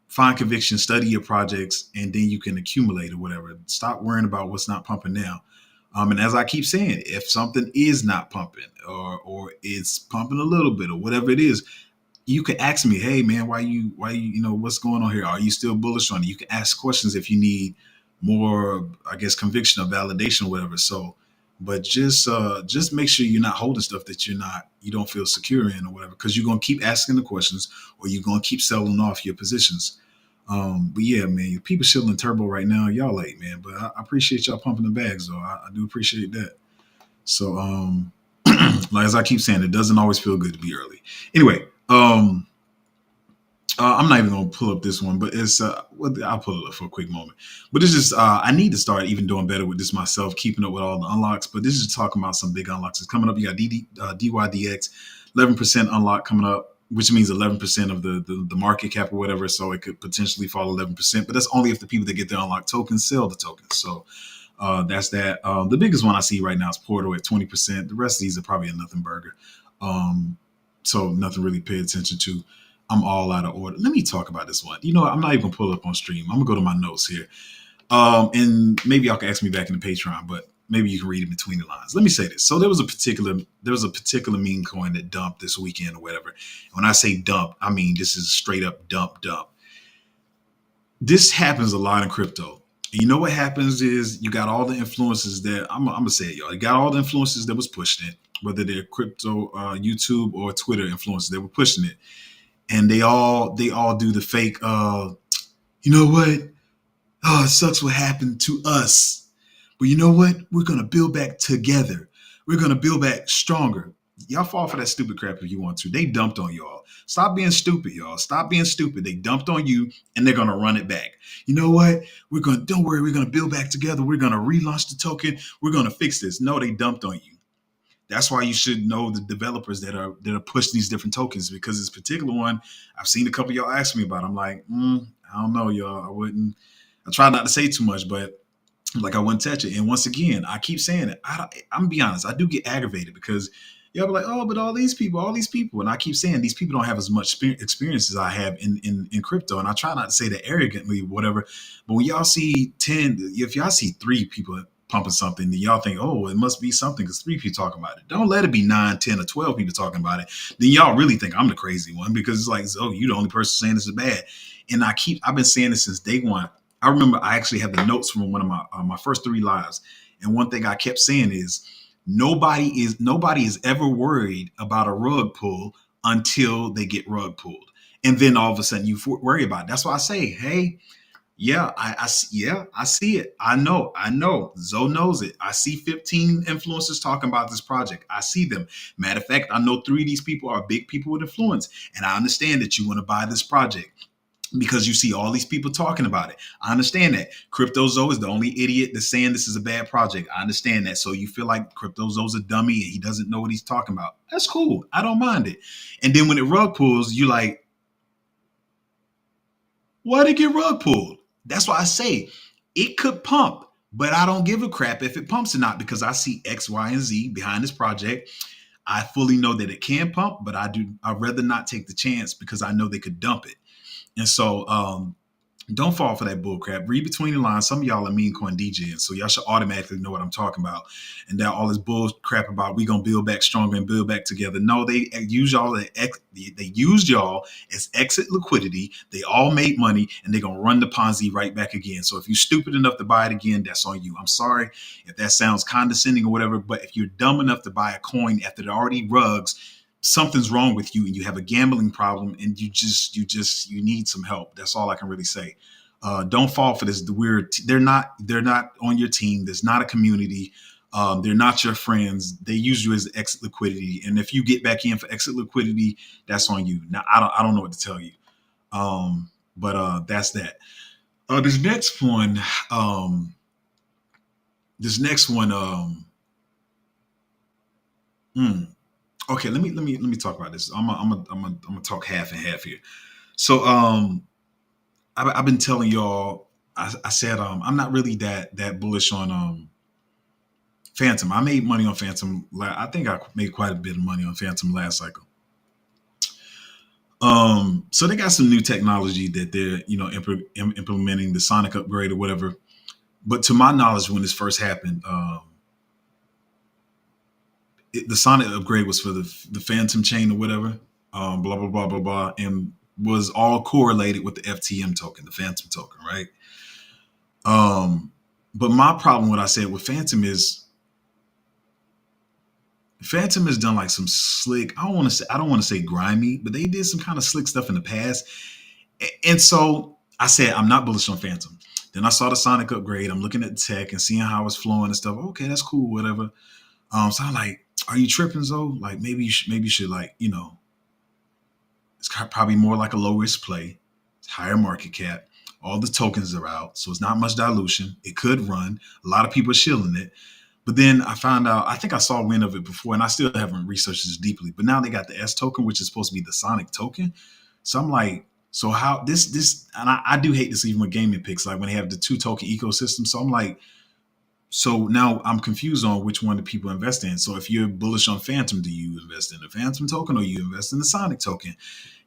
Find conviction, study your projects, and then you can accumulate or whatever. Stop worrying about what's not pumping now. And as I keep saying, if something is not pumping, or it's pumping a little bit or whatever it is, you can ask me, hey man, why you, what's going on here? Are you still bullish on it? You can ask questions if you need more, I guess, conviction or validation or whatever. So, but just make sure you're not holding stuff that you don't feel secure in or whatever, because you're going to keep asking the questions, or you're going to keep selling off your positions. But yeah, man, people shilling turbo right now. Y'all late, man. But I appreciate y'all pumping the bags, though. I do appreciate that. So, like, as I keep saying, it doesn't always feel good to be early. Anyway, I'm not even gonna pull up this one, but it's I'll pull it up for a quick moment. But it's just I need to start even doing better with this myself, keeping up with all the unlocks. But this is talking about some big unlocks. It's coming up. You got DYDX, 11% unlock coming up, which means 11% of the market cap or whatever. So it could potentially fall 11%, but that's only if the people that get their unlocked tokens sell the tokens. So that's that. The biggest one I see right now is Portal at 20%. The rest of these are probably a nothing burger. So nothing really pay attention to. I'm all out of order. Let me talk about this one. I'm not even gonna pull it up on stream. I'm gonna go to my notes here. And maybe y'all can ask me back in the Patreon, but maybe you can read it between the lines. Let me say this. So there was a particular meme coin that dumped this weekend or whatever. When I say dump, I mean this is straight up dump. This happens a lot in crypto. And you know what happens is you got all the influences that I'm gonna say it, y'all. You got all the influences that was pushing it, whether they're crypto, YouTube or Twitter influencers that were pushing it. And they all do the fake, you know what? Oh, it sucks what happened to us. But you know what? We're going to build back together. We're going to build back stronger. Y'all fall for that stupid crap if you want to. They dumped on y'all. Stop being stupid, y'all. Stop being stupid. They dumped on you, and they're going to run it back. You know what? Don't worry. We're going to build back together. We're going to relaunch the token. We're going to fix this. No, they dumped on you. That's why you should know the developers that are pushing these different tokens, because this particular one, I've seen a couple of y'all ask me about. I'm like, I don't know, y'all. I try not to say too much, but like I wouldn't touch it. And once again, I keep saying it. I'm gonna be honest. I do get aggravated because y'all be like, oh, but all these people, and I keep saying these people don't have as much experience as I have in crypto. And I try not to say that arrogantly, whatever. But when y'all see 10, if y'all see 3 people pumping something, then y'all think, oh, it must be something because 3 people talking about it. Don't let it be 9, 10, or 12 people talking about it. Then y'all really think I'm the crazy one, because it's like, oh, you the only person saying this is bad. And I've been saying this since day one. I remember I actually have the notes from one of my first 3 lives. And one thing I kept saying is nobody is ever worried about a rug pull until they get rug pulled. And then all of a sudden you worry about it. That's why I say, hey, yeah, I see it. I know. Zoe knows it. I see 15 influencers talking about this project. I see them. Matter of fact, I know 3 of these people are big people with influence. And I understand that you want to buy this project. because you see all these people talking about it. I understand that. CryptoZo is the only idiot that's saying this is a bad project. I understand that. So you feel like CryptoZo's a dummy and he doesn't know what he's talking about. That's cool. I don't mind it. And then when it rug pulls, you like, why did it get rug pulled? That's why I say it could pump, but I don't give a crap if it pumps or not because I see X, Y, and Z behind this project. I fully know that it can pump, but I'd rather not take the chance because I know they could dump it. And so don't fall for that bull crap. Read between the lines. Some of y'all are meme coin DJing, so y'all should automatically know what I'm talking about. And that all this bull crap about we gonna build back stronger and build back together. No, they use y'all. They used y'all as exit liquidity. They all made money, and they're gonna run the Ponzi right back again. So if you're stupid enough to buy it again, that's on you. I'm sorry if that sounds condescending or whatever, but if you're dumb enough to buy a coin after it already rugs, something's wrong with you and you have a gambling problem and you need some help. That's all I can really say. Don't fall for this. They're not on your team. There's not a community. They're not your friends. They use you as exit liquidity. And if you get back in for exit liquidity, that's on you. Now I don't know what to tell you. But that's that. This next one, okay, let me talk about this. I'm gonna talk half and half here. So I've been telling y'all. I said I'm not really that bullish on Phantom. I made money on Phantom. I think I made quite a bit of money on Phantom last cycle. So they got some new technology that they're implementing, the Sonic upgrade or whatever. But to my knowledge, when this first happened, the Sonic upgrade was for the Phantom chain or whatever, blah blah blah blah blah, and was all correlated with the FTM token, the Phantom token, right? But my problem, what I said with Phantom has done like some slick. I don't want to say grimy, but they did some kind of slick stuff in the past, and so I said I'm not bullish on Phantom. Then I saw the Sonic upgrade. I'm looking at the tech and seeing how it's flowing and stuff. Okay, that's cool, whatever. So I'm like, are you tripping, Zoe? Like maybe you should like, it's probably more like a low risk play. It's higher market cap. All the tokens are out, so it's not much dilution. It could run. A lot of people are shilling it. But then I found out, I think I saw wind of it before, and I still haven't researched this deeply. But now they got the S token, which is supposed to be the Sonic token. So I'm like, so how this, and I do hate this even with gaming picks, like when they have the two token ecosystem. So I'm like, so now I'm confused on which one do people invest in. So if you're bullish on Phantom, do you invest in the Phantom token or you invest in the Sonic token?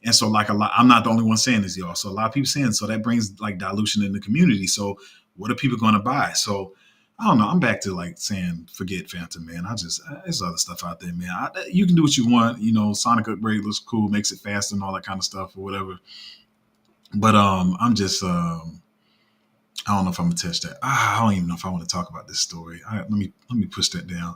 And so like a lot, I'm not the only one saying this, y'all. So a lot of people saying, so that brings like dilution in the community. So what are people going to buy? So I don't know. I'm back to like saying, forget Phantom, man. There's other stuff out there, man. You can do what you want. Sonic upgrade looks cool, makes it faster and all that kind of stuff or whatever. But I'm just, I don't know if I'm gonna touch that. I don't even know if I want to talk about this story. Let me push that down.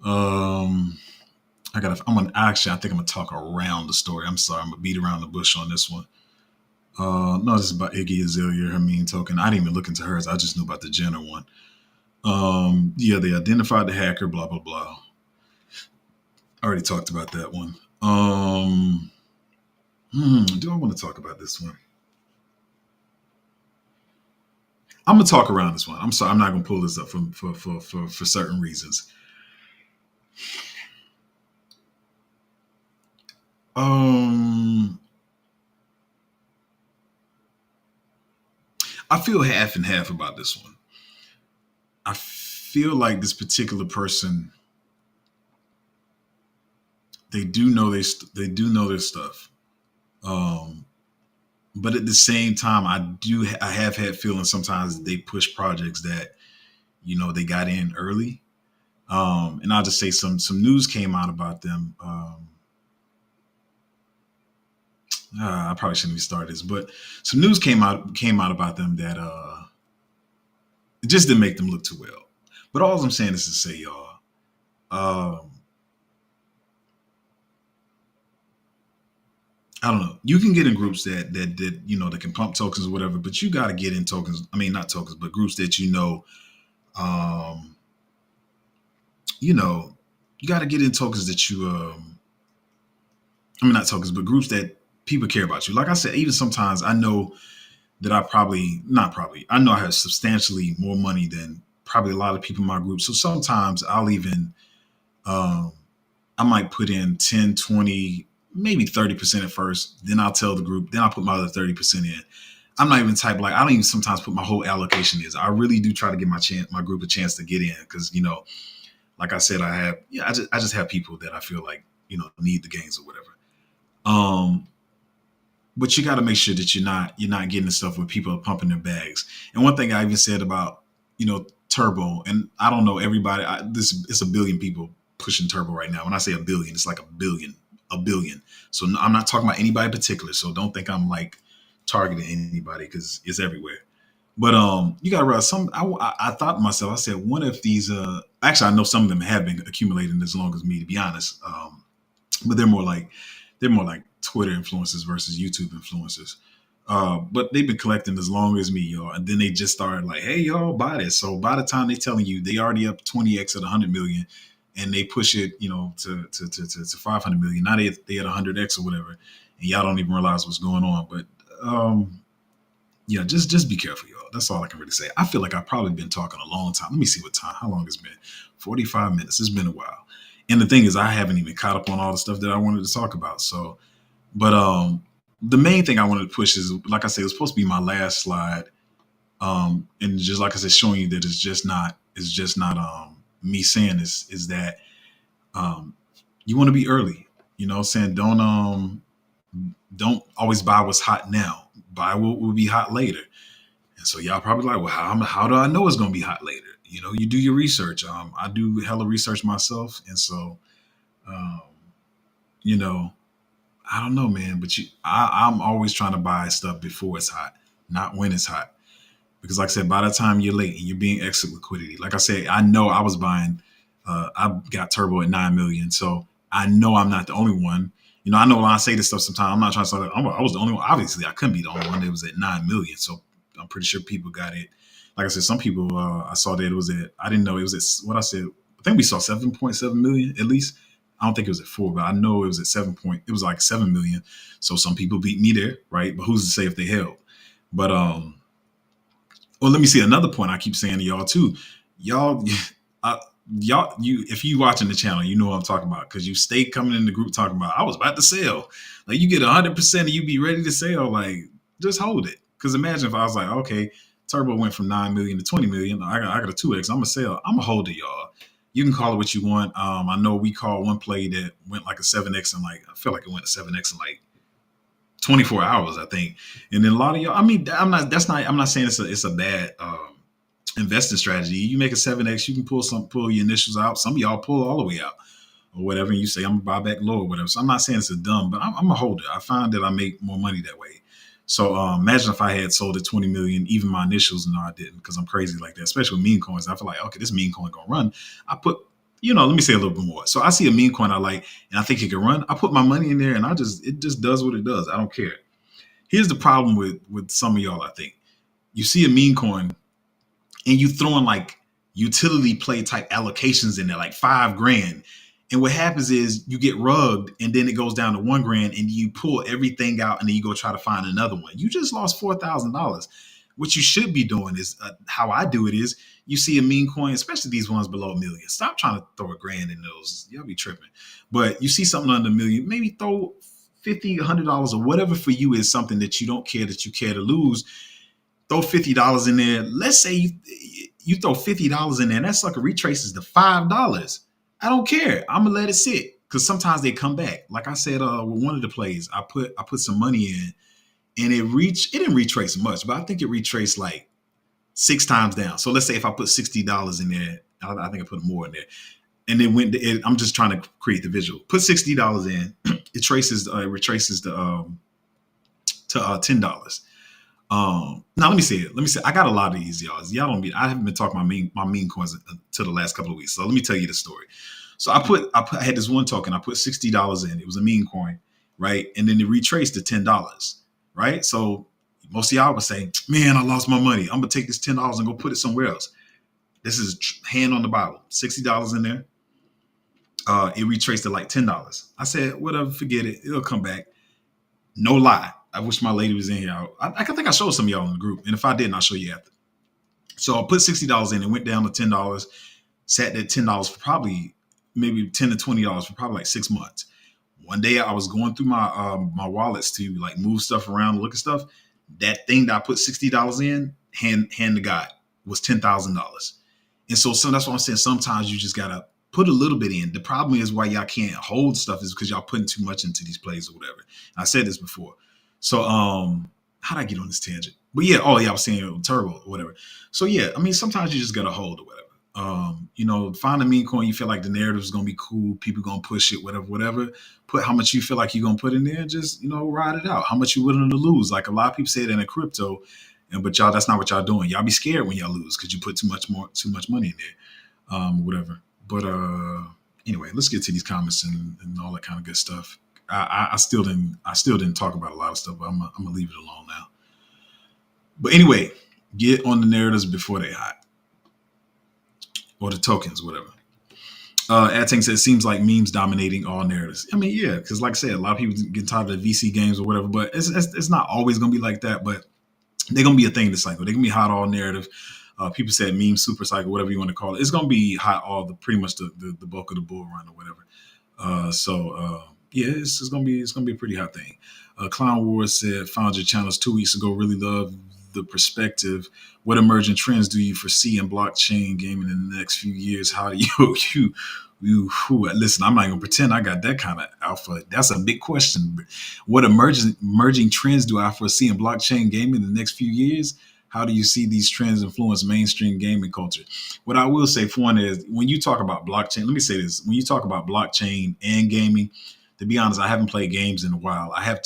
I think I'm gonna talk around the story. I'm sorry, I'm gonna beat around the bush on this one. No, this is about Iggy Azalea, her meme token. I didn't even look into hers. I just knew about the Jenner one. Yeah, they identified the hacker. Blah blah blah. I already talked about that one. Do I want to talk about this one? I'm gonna talk around this one. I'm sorry, I'm not gonna pull this up for certain reasons. I feel half and half about this one. I feel like this particular person, they do know their stuff. But at the same time, I have had feelings sometimes they push projects that they got in early. And I'll just say some news came out about them. I probably shouldn't even start this, but some news came out about them that it just didn't make them look too well. But all I'm saying is to say, y'all, I don't know. You can get in groups that can pump tokens or whatever, but you got to get in tokens. I mean, not tokens, but groups that you got to get in tokens that I mean, not tokens, but groups that people care about you. Like I said, even sometimes I know that I probably not probably I know I have substantially more money than probably a lot of people in my group. So sometimes I'll even um, I might put in 10, 20, maybe 30% at first. Then I'll tell the group. Then I'll put my other 30% in. I'm not even type like I don't even sometimes put my whole allocation is. I really do try to give my group a chance to get in because like I said, I just have people that I feel like need the gains or whatever. Um, but you got to make sure that you're not getting the stuff where people are pumping their bags. And one thing I even said about Turbo, and I don't know everybody. It's a billion people pushing Turbo right now. When I say a billion, it's like a billion. So I'm not talking about anybody in particular. So don't think I'm like targeting anybody because it's everywhere. But you got to realize some. I thought to myself, I said, what if these? Actually, I know some of them have been accumulating as long as me, to be honest. But they're more like Twitter influencers versus YouTube influencers. But they've been collecting as long as me, y'all. And then they just started like, hey, y'all, buy this. So by the time they're telling you they already up 20x at 100 million, and they push it, to 500 million. Now they at 100x or whatever, and y'all don't even realize what's going on. But yeah, just be careful, y'all. That's all I can really say. I feel like I've probably been talking a long time. Let me see what time. How long it's been? 45 minutes. It's been a while. And the thing is, I haven't even caught up on all the stuff that I wanted to talk about. So, but the main thing I wanted to push is, like I said, it was supposed to be my last slide. And just like I said, showing you that it's just not me saying this is that you want to be early. Saying don't always buy what's hot now. Buy what will be hot later. And so y'all probably like, well, how do I know it's gonna be hot later? You do your research. I do hella research myself, and so um, you know, I don't know, man. But I'm always trying to buy stuff before it's hot, not when it's hot. Because like I said, by the time you're late and you're being exit liquidity, like I said, I know I was buying. I got Turbo at 9 million, so I know I'm not the only one. I know when I say this stuff sometimes, I'm not trying to say that I was the only one. Obviously, I couldn't be the only one that was at 9 million. So I'm pretty sure people got it. Like I said, some people I saw that it was at. I didn't know it was at what I said. I think we saw 7.7 million at least. I don't think it was at 4, but I know it was at 7 point. It was like 7 million. So some people beat me there, right? But who's to say if they held? But well, let me see another point I keep saying to y'all too. Y'all, I, if you watching the channel, you know what I'm talking about because you stay coming in the group talking about I was about to sell. Like you get 100% and you be ready to sell. Like just hold it. Because imagine if I was like, okay, Turbo went from 9 million to 20 million. I got a 2x. I'm gonna sell. I'm gonna hold it, y'all. You can call it what you want. I know we called one play that went like a 7x and like I feel like it went a 7x in like 24 hours, I think. And then a lot of y'all, I mean, I'm not saying it's a bad investing strategy. You make a 7x, you can pull your initials out. Some of y'all pull all the way out or whatever. And you say, I'm gonna buy back low or whatever. So I'm not saying it's a dumb, but I'm a holder. I find that I make more money that way. So imagine if I had sold at 20 million, even my initials, no, I didn't because I'm crazy like that, especially with meme coins. I feel like, okay, this meme coin gonna run. I put, let me say a little bit more. So I see a meme coin I like and I think it can run. I put my money in there and it just does what it does. I don't care. Here's the problem with some of y'all, I think. You see a meme coin and you throwing like utility play type allocations in there, like $5,000. And what happens is you get rugged and then it goes down to $1,000 and you pull everything out and then you go try to find another one. You just lost $4,000. What you should be doing is how I do it is you see a meme coin, especially these ones below a million. Stop trying to throw $1,000 in those. Y'all be tripping. But you see something under a million, maybe throw $50, $100 or whatever for you is something that you don't care that you care to lose. Throw $50 in there. Let's say you throw $50 in there and that sucker retraces to $5. I don't care. I'm gonna let it sit because sometimes they come back. Like I said, with one of the plays, I put some money in, and it didn't retrace much, but I think it retraced like 6 times down. So let's say if I put $60 in there, I think I put more in there, and then I'm just trying to create the visual. Put $60 in, it retraces to $10. Now let me say it. I got a lot of these, y'all. I haven't been talking about my meme coins to the last couple of weeks. So let me tell you the story. So I had this one token. I put $60 in. It was a meme coin, right? And then it retraced to $10, right? So most of y'all would say, "Man, I lost my money. I'm gonna take this $10 and go put it somewhere else." This is hand on the Bible. $60 in there. It retraced to like $10. I said, "Whatever, forget it. It'll come back." No lie. I wish my lady was in here. I think I showed some of y'all in the group, and if I didn't, I'll show you after. So I put $60 in and went down to $10. Sat at $10 for probably maybe $10 to $20 for probably like 6 months. One day I was going through my wallets to like move stuff around, look at stuff. That thing that I put $60 in, hand to God, was $10,000. And so that's what I'm saying. Sometimes you just gotta put a little bit in. The problem is why y'all can't hold stuff is because y'all putting too much into these plays or whatever. I said this before. So how'd I get on this tangent? But yeah, I was saying turbo or whatever. So yeah, I mean sometimes you just gotta hold or whatever. Find a meme coin you feel like the narrative is gonna be cool, people gonna push it, whatever. Put how much you feel like you're gonna put in there, just ride it out. How much you willing to lose? Like a lot of people say that in crypto, but y'all, that's not what y'all doing. Y'all be scared when y'all lose because you put too much money in there, whatever. But anyway, let's get to these comments and all that kind of good stuff. I still didn't talk about a lot of stuff, but I'm gonna leave it alone now. But anyway, get on the narratives before they hot, or the tokens, whatever. Atting said, it seems like memes dominating all narratives. I mean, yeah, because like I said, a lot of people get tired of the VC games or whatever, but it's not always going to be like that, but they're going to be a thing this cycle. They're going to be hot all narrative. People said meme super cycle, whatever you want to call it. It's going to be hot all pretty much the bulk of the bull run or whatever. Yeah, it's going to be a pretty hot thing. Clown Wars said, found your channels 2 weeks ago. Really love the perspective. What emerging trends do you foresee in blockchain gaming in the next few years? How do you listen, I'm not gonna pretend I got that kind of alpha. That's a big question. What emerging trends do I foresee in blockchain gaming in the next few years? How do you see these trends influence mainstream gaming culture? What I will say for one is when you talk about blockchain, let me say this. When you talk about blockchain and gaming, to be honest, I haven't played games in a while. I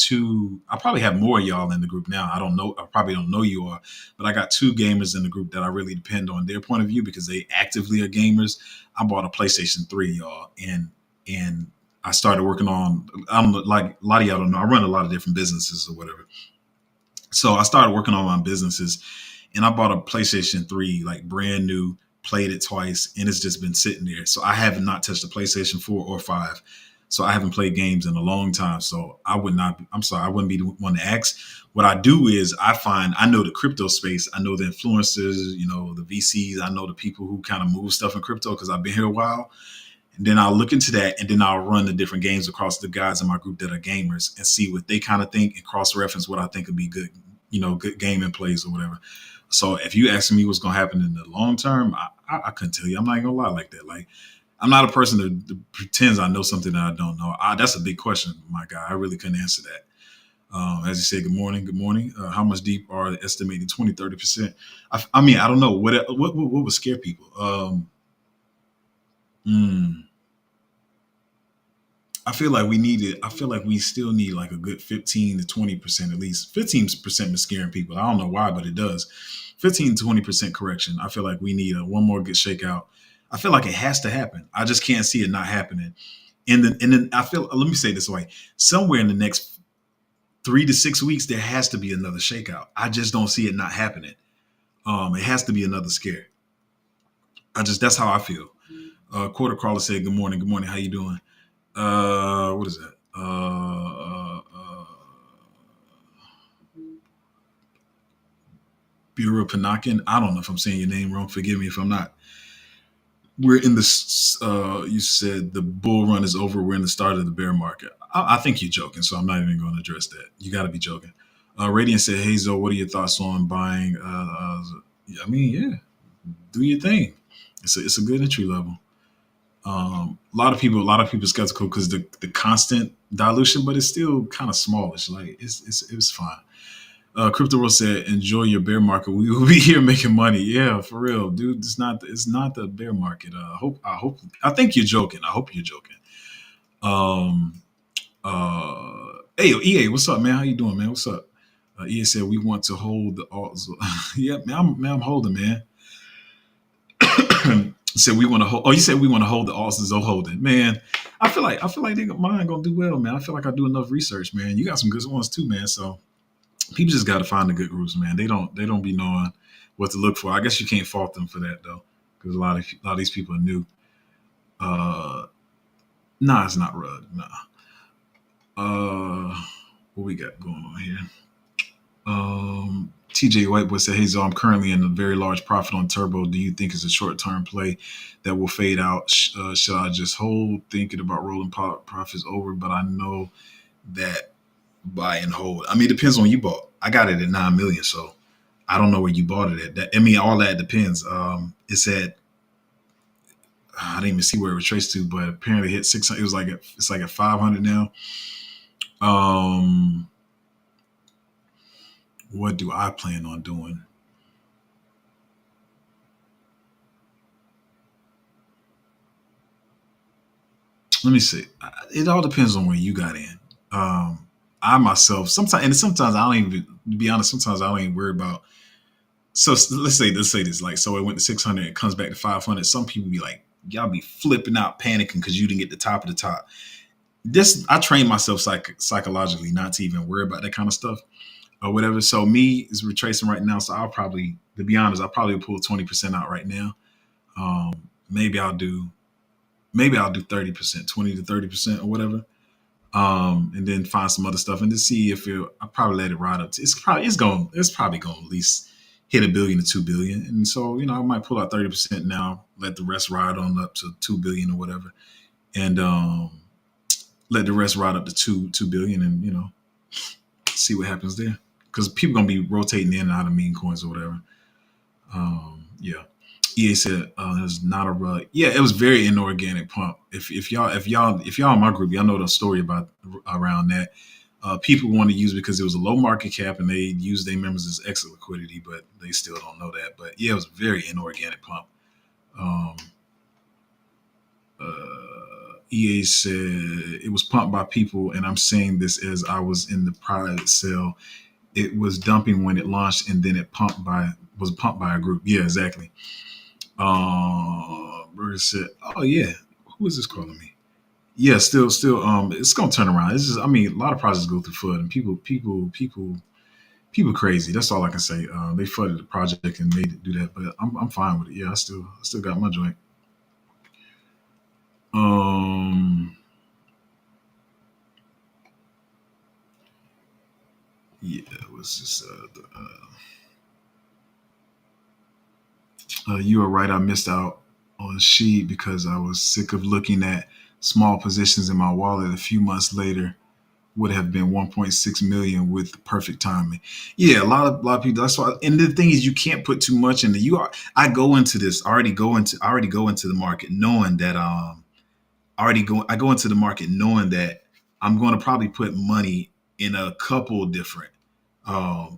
probably have more of y'all in the group now. I don't know. I probably don't know you all, but I got 2 gamers in the group that I really depend on their point of view because they actively are gamers. I bought a PlayStation 3, y'all, and I started working on, I'm like a lot of y'all don't know, I run a lot of different businesses or whatever. So I started working on my businesses and I bought a PlayStation 3, like brand new, played it twice, and it's just been sitting there. So I have not touched a PlayStation 4 or 5. So I haven't played games in a long time. So I wouldn't be the one to ask. What I do is I know the crypto space. I know the influencers, the VCs. I know the people who kind of move stuff in crypto because I've been here a while. And then I'll look into that and then I'll run the different games across the guys in my group that are gamers and see what they kind of think and cross-reference what I think would be good, good gaming plays or whatever. So if you ask me what's going to happen in the long term, I couldn't tell you. I'm not going to lie like that. Like, I'm not a person that pretends I know something that I don't know. That's a big question, my guy. I really couldn't answer that. As you said, good morning. Good morning. How much deep are estimated 20, 30%? I mean, I don't know. What would scare people? I feel like we still need like a good 15 to 20% at least. 15% is scaring people. I don't know why, but it does. 15 to 20% correction. I feel like we need one more good shakeout. I feel like it has to happen. I just can't see it not happening. And then let me say it this way. Somewhere in the next 3 to 6 weeks, there has to be another shakeout. I just don't see it not happening. It has to be another scare. That's how I feel. Quarter Crawler said, good morning. Good morning. How you doing? What is that? Bureau Panakin. I don't know if I'm saying your name wrong. Forgive me if I'm not. We're in this, you said the bull run is over. We're in the start of the bear market. I think you're joking, so I'm not even going to address that. You got to be joking. Radiant said, hey, Zoe, what are your thoughts on buying? I mean, yeah, do your thing. It's a good entry level. A lot of people skeptical because the constant dilution, but it's still kind of smallish. Like it was fine. Crypto World said, enjoy your bear market. We will be here making money. Yeah, for real, dude. It's not the bear market. I think you're joking. I hope you're joking. Hey, EA, what's up, man? How you doing, man? What's up? EA said we want to hold the alts. Yeah, man, I'm holding, man. Said we want to hold. Oh, you said we want to hold the alts. So holding, man. I feel like mine gonna do well, man. I feel like I do enough research, man. You got some good ones too, man. So people just got to find the good groups, man. They don't be knowing what to look for. I guess you can't fault them for that though, because a lot of these people are new. Nah, it's not Rud. Nah. what we got going on here? TJ Whiteboy said, "Hey Zo, I'm currently in a very large profit on Turbo. Do you think it's a short term play that will fade out? Should I just hold? Thinking about rolling profits over, but I know that buy and hold. I mean, it depends on when you bought. I got it at 9 million, so I don't know where you bought it at. I mean, all that depends. It's at I didn't even see where it retraced to, but apparently it hit 600. It was like it's like at 500 now. Um, what do I plan on doing? Let me see. It all depends on where you got in. I myself sometimes I don't even, to be honest. Sometimes I don't even worry about. So let's say this, like, so it went to 600, it comes back to 500. Some people be like, y'all be flipping out, panicking because you didn't get the top of the top. This I train myself psychologically not to even worry about that kind of stuff or whatever. So me is retracing right now. So I'll probably, to be honest, I'll probably pull 20% out right now. Um, maybe I'll do 30%, 20 to 30% or whatever. And then find some other stuff and to see if I'll probably let it ride up. It's probably going to at least hit 1 billion to 2 billion. And so, I might pull out 30% now, let the rest ride on up to 2 billion or whatever. And, let the rest ride up to 2 billion and, see what happens there. Because people going to be rotating in and out of meme coins or whatever. Yeah. EA said there's not a rug. Yeah, it was very inorganic pump. If y'all in my group, y'all know the story about around that. People want to use it because it was a low market cap and they used their members as exit liquidity, but they still don't know that. But yeah, it was a very inorganic pump. Um, EA said it was pumped by people, and I'm saying this as I was in the private sale. It was dumping when it launched, and then it was pumped by a group. Yeah, exactly. Burger said, "Oh yeah, who is this calling me?" Yeah, still, it's gonna turn around. It's just, I mean, a lot of projects go through FUD, and people crazy. That's all I can say. They flooded the project and made it do that, but I'm fine with it. Yeah, I still got my joint. Um, yeah, it was just you were right. I missed out on She because I was sick of looking at small positions in my wallet. A few months later, would have been 1.6 million with perfect timing. Yeah, a lot of people. That's why. And the thing is, you can't put too much in the. You are. I go into this. I already go into the market knowing that. I go into the market knowing that I'm going to probably put money in a couple different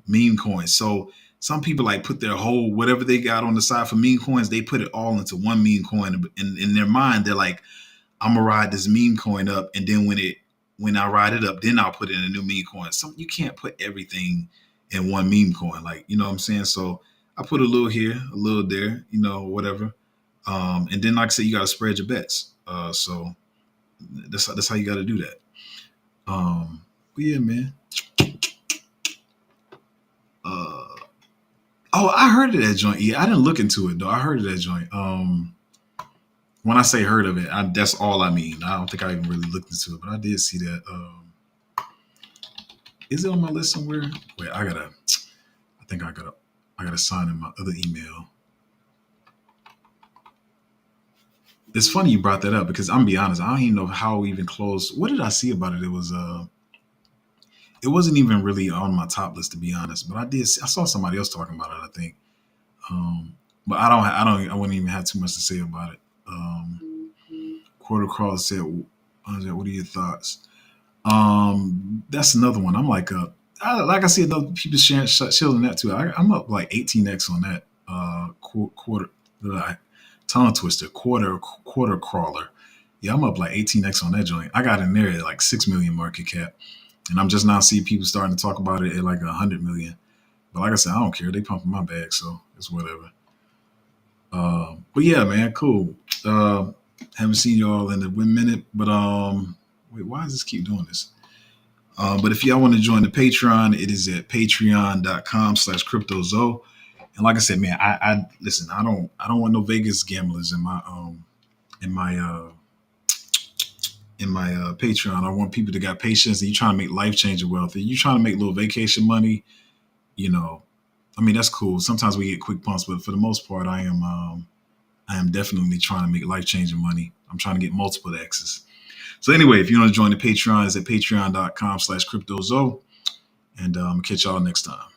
meme coins. So some people like put their whole whatever they got on the side for meme coins. They put it all into one meme coin. In their mind, they're like, I'm gonna ride this meme coin up, and then when I ride it up, then I'll put in a new meme coin. So you can't put everything in one meme coin, like, you know what I'm saying. So I put a little here, a little there, whatever. And then, like I said, you got to spread your bets. So that's how you got to do that. But yeah, man. Uh, oh, I heard of that joint. Yeah, I didn't look into it though. I heard of that joint. When I say heard of it, that's all I mean. I don't think I even really looked into it, but I did see that. Is it on my list somewhere? Wait, I gotta sign in my other email. It's funny you brought that up because I'm gonna be honest, I don't even know how we even closed. What did I see about it? It wasn't even really on my top list to be honest, but I saw somebody else talking about it, I think. But I wouldn't even have too much to say about it. Quarter Crawler said, "What are your thoughts?" That's another one. I'm like, like I see other people shielding that too. I'm up like 18x on that. Quarter, tongue twister, quarter crawler. Yeah, I'm up like 18x on that joint. I got in there at like 6 million market cap, and I'm just now seeing people starting to talk about it at like 100 million. But like I said, I don't care. They pumping my bag, so it's whatever. But yeah, man, cool. Haven't seen y'all in a minute, but wait, why does this keep doing this? But if y'all want to join the Patreon, it is at patreon.com/cryptozo. And like I said, man, I listen. I don't want no Vegas gamblers in my in my Patreon. I want people that got patience and you trying to make life changing wealth. And you trying to make a little vacation money, you know, I mean, that's cool. Sometimes we get quick pumps, but for the most part, I am definitely trying to make life changing money. I'm trying to get multiple X's. So anyway, if you want to join the Patreon, it's at patreon.com/cryptozo. And catch y'all next time.